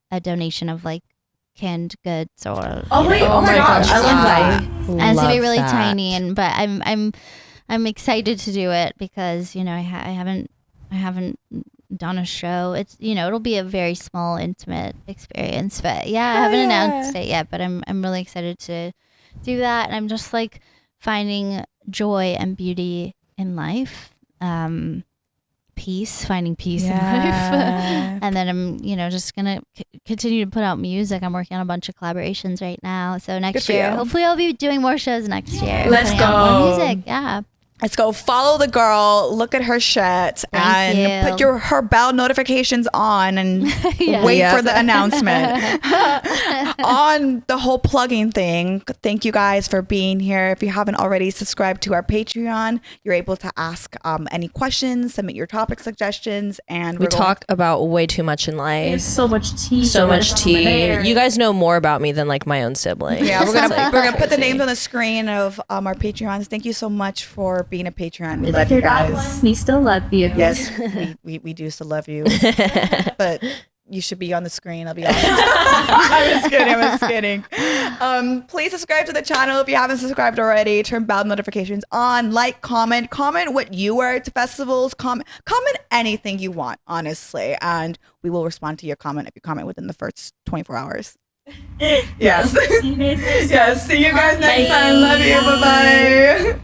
a donation of like canned goods or Oh my gosh, I love that. and it's gonna be really tiny, but I'm excited to do it because I haven't done a show. It's it'll be a very small, intimate experience. But yeah, I haven't announced it yet. But I'm really excited to do that. And I'm just like finding joy and beauty in life. Finding peace in life. And then I'm just gonna continue to put out music. I'm working on a bunch of collaborations right now. So next year, hopefully I'll be doing more shows next year. Let's putting out more go. music. Yeah. Let's go follow the girl, look at her shit, Thank and you. put her bell notifications on and Yeah. wait Yeah. for the announcement. On the whole plugging thing, thank you guys for being here. If you haven't already subscribed to our Patreon, you're able to ask any questions, submit your topic suggestions, and We talk about way too much in There's life. so much tea. So much tea. There. You guys know more about me than like my own sibling. Yeah, we're It's, gonna like, put the crazy. names on the screen of our Patreons. Thank you so much for being a Patreon. We If love you you're not guys. one, we still love you. Yes, we do still love you, but you should be on the screen. I'll be honest. I'm just kidding. Please subscribe to the channel if you haven't subscribed already. Turn bell notifications on. Like, comment what you wear to festivals. Comment anything you want, honestly, and we will respond to your comment if you comment within the first 24 hours. Yes. See you guys next time. Yes. See you guys next time. Love you. Bye bye.